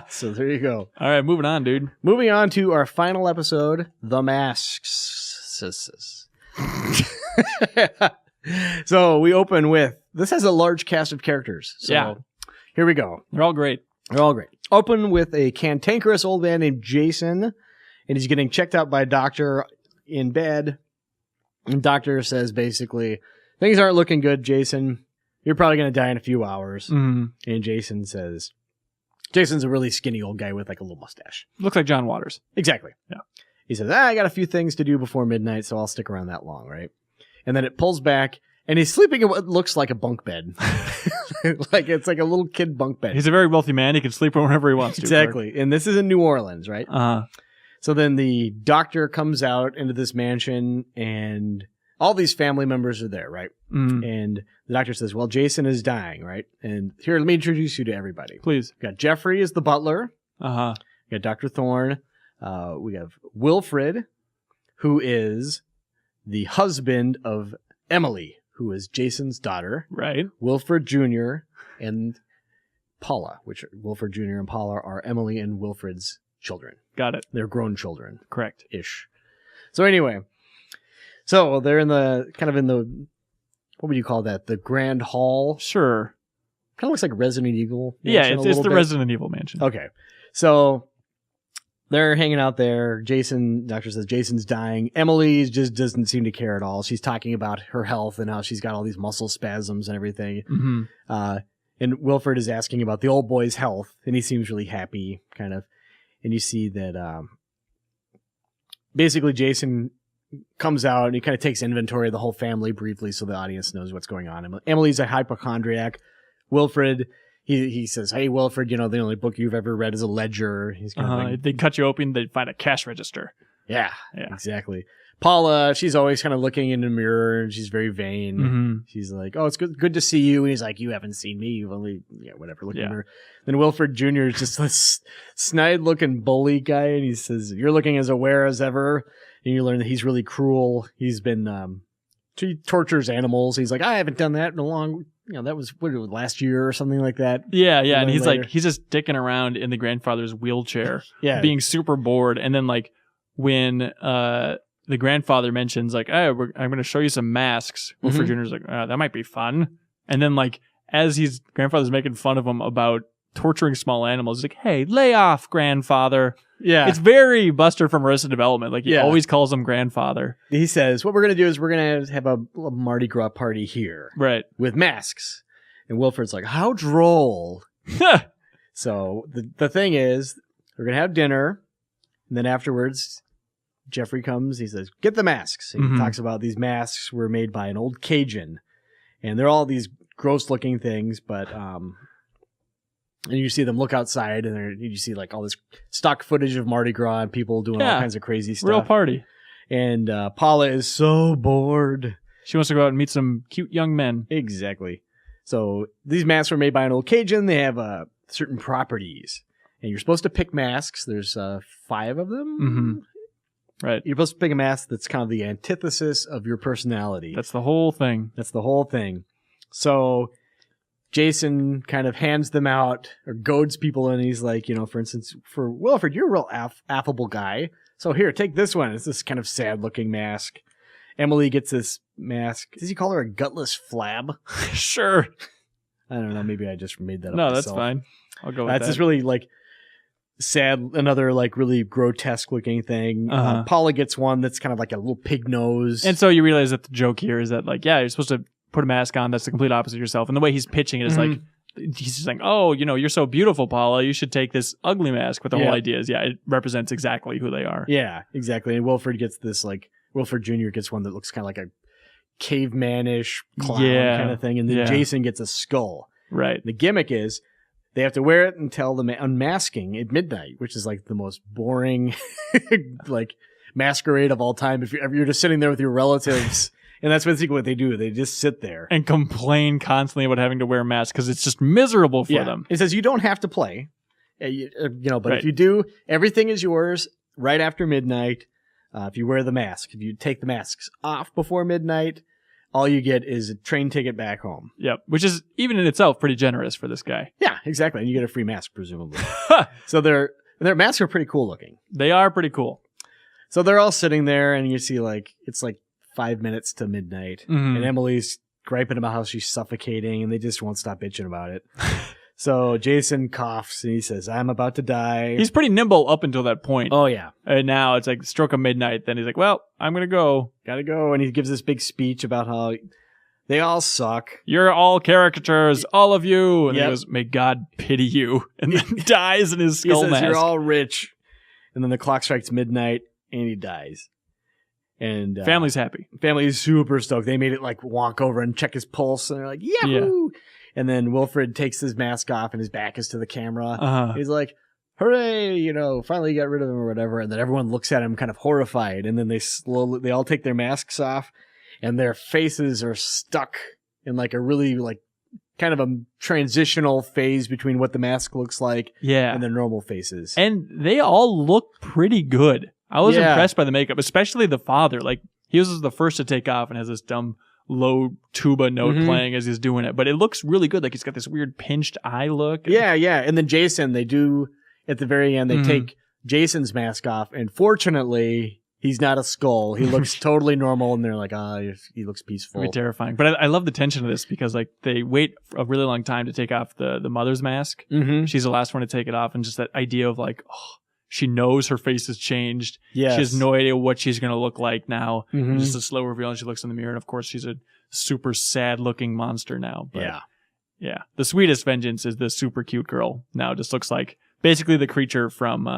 So there you go. All right, moving on, dude. Moving on to our final episode, The Masks. So we open with, this has a large cast of characters. So yeah. Here we go. They're all great. Open with a cantankerous old man named Jason, and he's getting checked out by a doctor in bed. And doctor says basically, things aren't looking good, Jason. You're probably going to die in a few hours. Mm-hmm. And Jason's a really skinny old guy with like a little mustache. Looks like John Waters. Exactly. Yeah. He says, I got a few things to do before midnight, so I'll stick around that long, right? And then it pulls back, and he's sleeping in what looks like a bunk bed. Like it's like a little kid bunk bed. He's a very wealthy man. He can sleep whenever he wants to. Exactly. And this is in New Orleans, right? Uh-huh. So then the doctor comes out into this mansion, and all these family members are there, right? Mm-hmm. And the doctor says, well, Jason is dying, right? And here, let me introduce you to everybody. Please. We got Jeffrey as the butler. Uh-huh. We got Dr. Thorne. We have Wilfred, who is the husband of Emily, who is Jason's daughter. Right. Wilfred Jr., and Paula, which Wilfred Jr. and Paula are Emily and Wilfred's children. Got it. They're grown children. Correct-ish. So anyway, they're in the what would you call that? The Grand Hall? Sure. Kind of looks like Resident Evil. Yeah, it's the Resident Evil mansion. Okay. So they're hanging out there. Doctor says Jason's dying. Emily just doesn't seem to care at all. She's talking about her health and how she's got all these muscle spasms and everything. Mm-hmm. And Wilfred is asking about the old boy's health, and he seems really happy, kind of. And you see that basically Jason comes out and he kind of takes inventory of the whole family briefly so the audience knows what's going on. Emily's a hypochondriac. Wilfred, he says, hey, Wilfred, the only book you've ever read is a ledger. He's kind of they cut you open, they find a cash register. Yeah, exactly. Paula, she's always kind of looking in the mirror, and she's very vain. Mm-hmm. She's like, oh, it's good to see you. And he's like, you haven't seen me. You've only, whatever, look in the mirror. Then Wilfred Jr. is just this snide-looking bully guy, and he says, you're looking as aware as ever. And you learn that he's really cruel. He's been, he tortures animals. He's like, I haven't done that in a long, that was last year or something like that. Yeah. And he's later. He's just dicking around in the grandfather's wheelchair, being super bored. And then like when, the grandfather mentions like, hey, I'm going to show you some masks. Wilfred Jr.'s like, that might be fun. And then like, as grandfather's making fun of him about torturing small animals, he's like, hey, lay off, grandfather. Yeah. It's very Buster from Arrested Development. Like he always calls him grandfather. He says, what we're going to do is we're going to have a Mardi Gras party here. Right. With masks. And Wilfred's like, how droll. So the thing is, we're going to have dinner. And then afterwards, Jeffrey comes, he says, get the masks. And he talks about these masks were made by an old Cajun. And they're all these gross looking things, but, and you see them look outside and you see like all this stock footage of Mardi Gras and people doing all kinds of crazy stuff. Real party. And, Paula is so bored. She wants to go out and meet some cute young men. Exactly. So these masks were made by an old Cajun. They have, certain properties. And you're supposed to pick masks. There's, 5 of them. Mm-hmm. Right. You're supposed to pick a mask that's kind of the antithesis of your personality. That's the whole thing. So Jason kind of hands them out or goads people in. He's like, for instance, for Wilfred, you're a real affable guy. So here, take this one. It's this kind of sad looking mask. Emily gets this mask. Does he call her a gutless flab? Sure. I don't know. Maybe I just made that up. No, that's fine. I'll go with that. That's just really like sad, another like really grotesque looking thing. Paula gets one that's kind of like a little pig nose. And so you realize that the joke here is that like, you're supposed to put a mask on that's the complete opposite of yourself. And the way he's pitching it is like, he's just like, oh, you're so beautiful, Paula. You should take this ugly mask. But the whole idea is, it represents exactly who they are. Yeah, exactly. And Wilfred gets this like, Wilfred Jr. gets one that looks kind of like a caveman-ish clown kind of thing. And then Jason gets a skull. Right. The gimmick is, they have to wear it until the unmasking at midnight, which is like the most boring, like masquerade of all time. If you're just sitting there with your relatives, and that's basically what they do. They just sit there and complain constantly about having to wear masks because it's just miserable for them. It says you don't have to play, but if you do, everything is yours right after midnight. If you wear the mask, if you take the masks off before midnight, all you get is a train ticket back home. Yep, which is even in itself pretty generous for this guy. Yeah, exactly. And you get a free mask, presumably. So their masks are pretty cool looking. They are pretty cool. So they're all sitting there, and you see it's like 5 minutes to midnight, and Emily's griping about how she's suffocating, and they just won't stop bitching about it. So Jason coughs, and he says, I'm about to die. He's pretty nimble up until that point. Oh, yeah. And now it's like stroke of midnight. Then he's like, well, I'm going to go. Gotta go. And he gives this big speech about how they all suck. You're all caricatures, all of you. And he goes, may God pity you. And then dies in his skull mask. You're all rich. And then the clock strikes midnight, and he dies. And family's happy. Family's super stoked. They made it like walk over and check his pulse, and they're like, yahoo! Yeah. And then Wilfred takes his mask off, and his back is to the camera. He's like, hooray, finally got rid of him or whatever. And then everyone looks at him kind of horrified. And then they all take their masks off, and their faces are stuck in like a really like kind of a transitional phase between what the mask looks like and their normal faces. And they all look pretty good. I was impressed by the makeup, especially the father. Like, he was the first to take off and has this dumb low tuba note playing as he's doing it. But it looks really good. Like he's got this weird pinched eye look. Yeah. And then Jason, they do at the very end, they take Jason's mask off, and fortunately, he's not a skull. He looks totally normal, and they're like, he looks peaceful. Very terrifying. But I love the tension of this because like they wait a really long time to take off the mother's mask. She's the last one to take it off, and just that idea of like, she knows her face has changed. Yes. She has no idea what she's going to look like now. Just a slow reveal, and she looks in the mirror, and of course, she's a super sad-looking monster now. But yeah. The sweetest vengeance is the super cute girl now. Just looks like basically the creature from,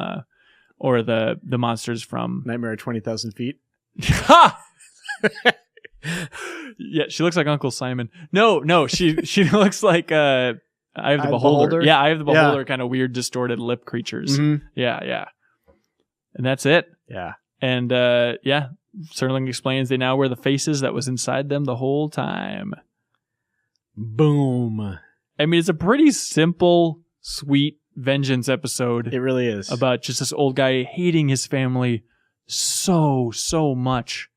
or the monsters from Nightmare at 20,000 Feet. Ha! Yeah, she looks like Uncle Simon. No, she looks like Eye of the Beholder. Yeah, Eye of the Beholder, kind of weird, distorted lip creatures. Yeah. And that's it. Yeah. And Serling explains they now wear the faces that was inside them the whole time. Boom. I mean, it's a pretty simple, sweet vengeance episode. It really is. About just this old guy hating his family so much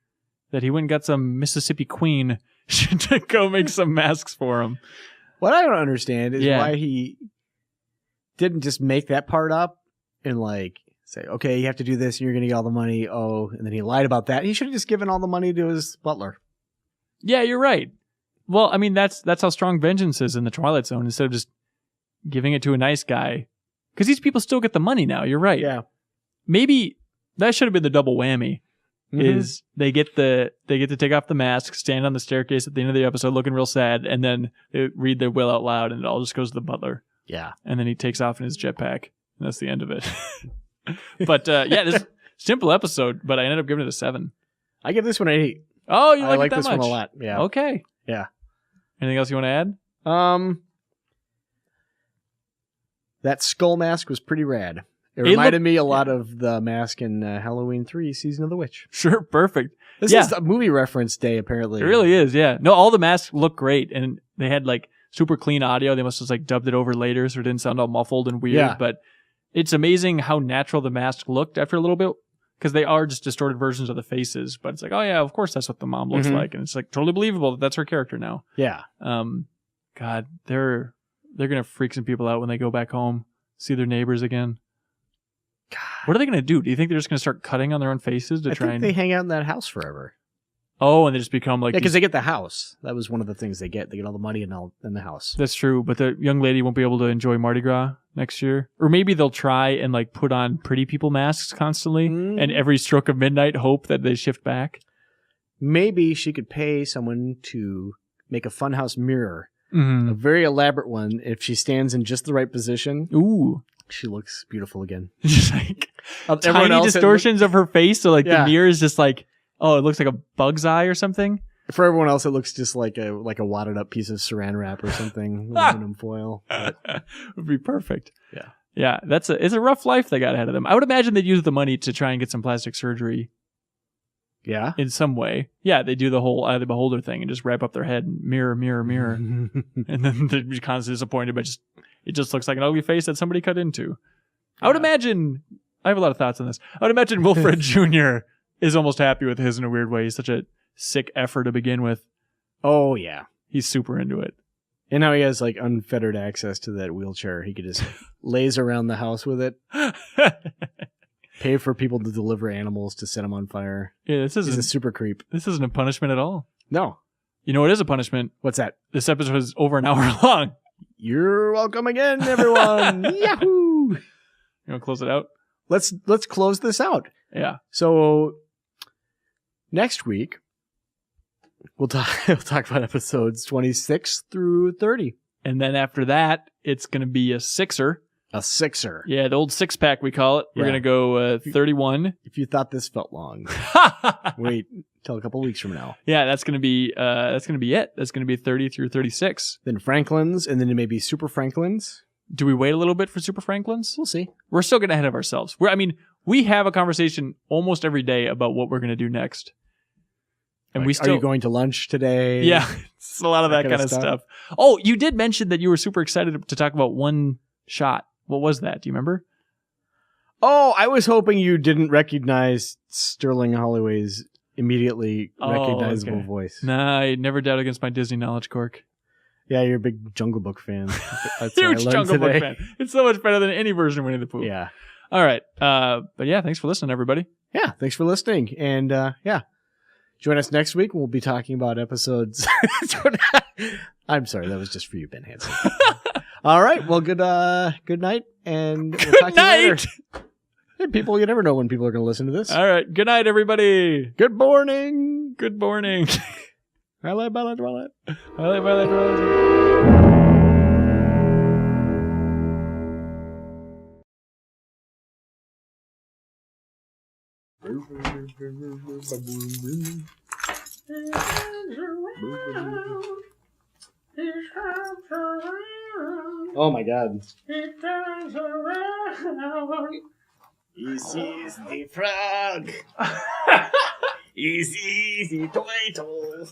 that he went and got some Mississippi Queen to go make some masks for him. What I don't understand is why he didn't just make that part up and like say, okay, you have to do this and you're going to get all the money. Oh, and then he lied about that. He should have just given all the money to his butler. Yeah, you're right. Well, I mean, that's how strong vengeance is in the Twilight Zone. Instead of just giving it to a nice guy. Because these people still get the money now. You're right. Yeah. Maybe that should have been the double whammy. Is they get to take off the mask, stand on the staircase at the end of the episode looking real sad, and then they read their will out loud, and it all just goes to the butler. Yeah. And then he takes off in his jetpack, and that's the end of it. But this simple episode, but I ended up giving it a 7. I give this one an 8. Oh, you like it that much? I like this one a lot. Yeah. Okay. Yeah. Anything else you want to add? That skull mask was pretty rad. It reminded me a lot of the mask in Halloween 3, Season of the Witch. Sure, perfect. This is a movie reference day, apparently. It really is, yeah. No, all the masks look great, and they had like super clean audio. They must have like dubbed it over later so it didn't sound all muffled and weird. But it's amazing how natural the mask looked after a little bit, because they are just distorted versions of the faces. But it's like, oh yeah, of course that's what the mom looks like, and it's like totally believable that that's her character now. Yeah. God, they're gonna freak some people out when they go back home, see their neighbors again. God. What are they going to do? Do you think they're just going to start cutting on their own faces to try and... they hang out in that house forever. Oh, and they just become like... Yeah, because they get the house. That was one of the things they get. They get all the money in the house. That's true, but the young lady won't be able to enjoy Mardi Gras next year. Or maybe they'll try and like put on pretty people masks constantly, and every stroke of midnight hope that they shift back. Maybe she could pay someone to make a funhouse mirror. A very elaborate one. If she stands in just the right position... Ooh. She looks beautiful again. Just like tiny distortions of her face. So like the mirror is just like, oh, it looks like a bug's eye or something. For everyone else, it looks just like a wadded up piece of saran wrap or something. Aluminum foil. Would be perfect. Yeah. Yeah. It's a rough life they got ahead of them. I would imagine they'd use the money to try and get some plastic surgery. Yeah. In some way. Yeah. They do the whole Eye of the Beholder thing and just wrap up their head and mirror. And then they'd be constantly disappointed, but it just looks like an ugly face that somebody cut into. I would imagine, I have a lot of thoughts on this. I would imagine Wilfred Jr. is almost happy with his in a weird way. He's such a sick effer to begin with. Oh, yeah. He's super into it. And now he has like unfettered access to that wheelchair. He could just laze around the house with it. Pay for people to deliver animals to set them on fire. Yeah, He's a super creep. This isn't a punishment at all. No. You know what is a punishment? What's that? This episode is over an hour long. You're welcome again, everyone. Yahoo! You want to close it out? Let's close this out. Yeah. So next week we'll talk about episodes 26 through 30, and then after that it's going to be a sixer. A sixer. Yeah, the old 6-pack we call it. We're going to go 31. If you thought this felt long, wait till a couple weeks from now. Yeah, that's going to be it. That's going to be 30 through 36. Then Franklin's, and then maybe Super Franklin's. Do we wait a little bit for Super Franklin's? We'll see. We're still getting ahead of ourselves. We have a conversation almost every day about what we're going to do next. And are you going to lunch today? Yeah, it's a lot of that kind of stuff. Oh, you did mention that you were super excited to talk about One Shot. What was that? Do you remember? Oh, I was hoping you didn't recognize Sterling Holloway's immediately recognizable voice. Nah, I never doubt against my Disney knowledge, Cork. Yeah, you're a big Jungle Book fan. That's Huge Jungle Book fan. It's so much better than any version of Winnie the Pooh. Yeah. All right. But yeah, thanks for listening, everybody. Yeah, thanks for listening. And yeah, join us next week. We'll be talking about episodes. I'm sorry, that was just for you, Ben Hanson. All right. Well, good night, and we'll talk to you later. Hey, people, you never know when people are going to listen to this. All right. Good night, everybody. Good morning. Good morning. Twilight. Oh my God. This is the frog. This is the turtle.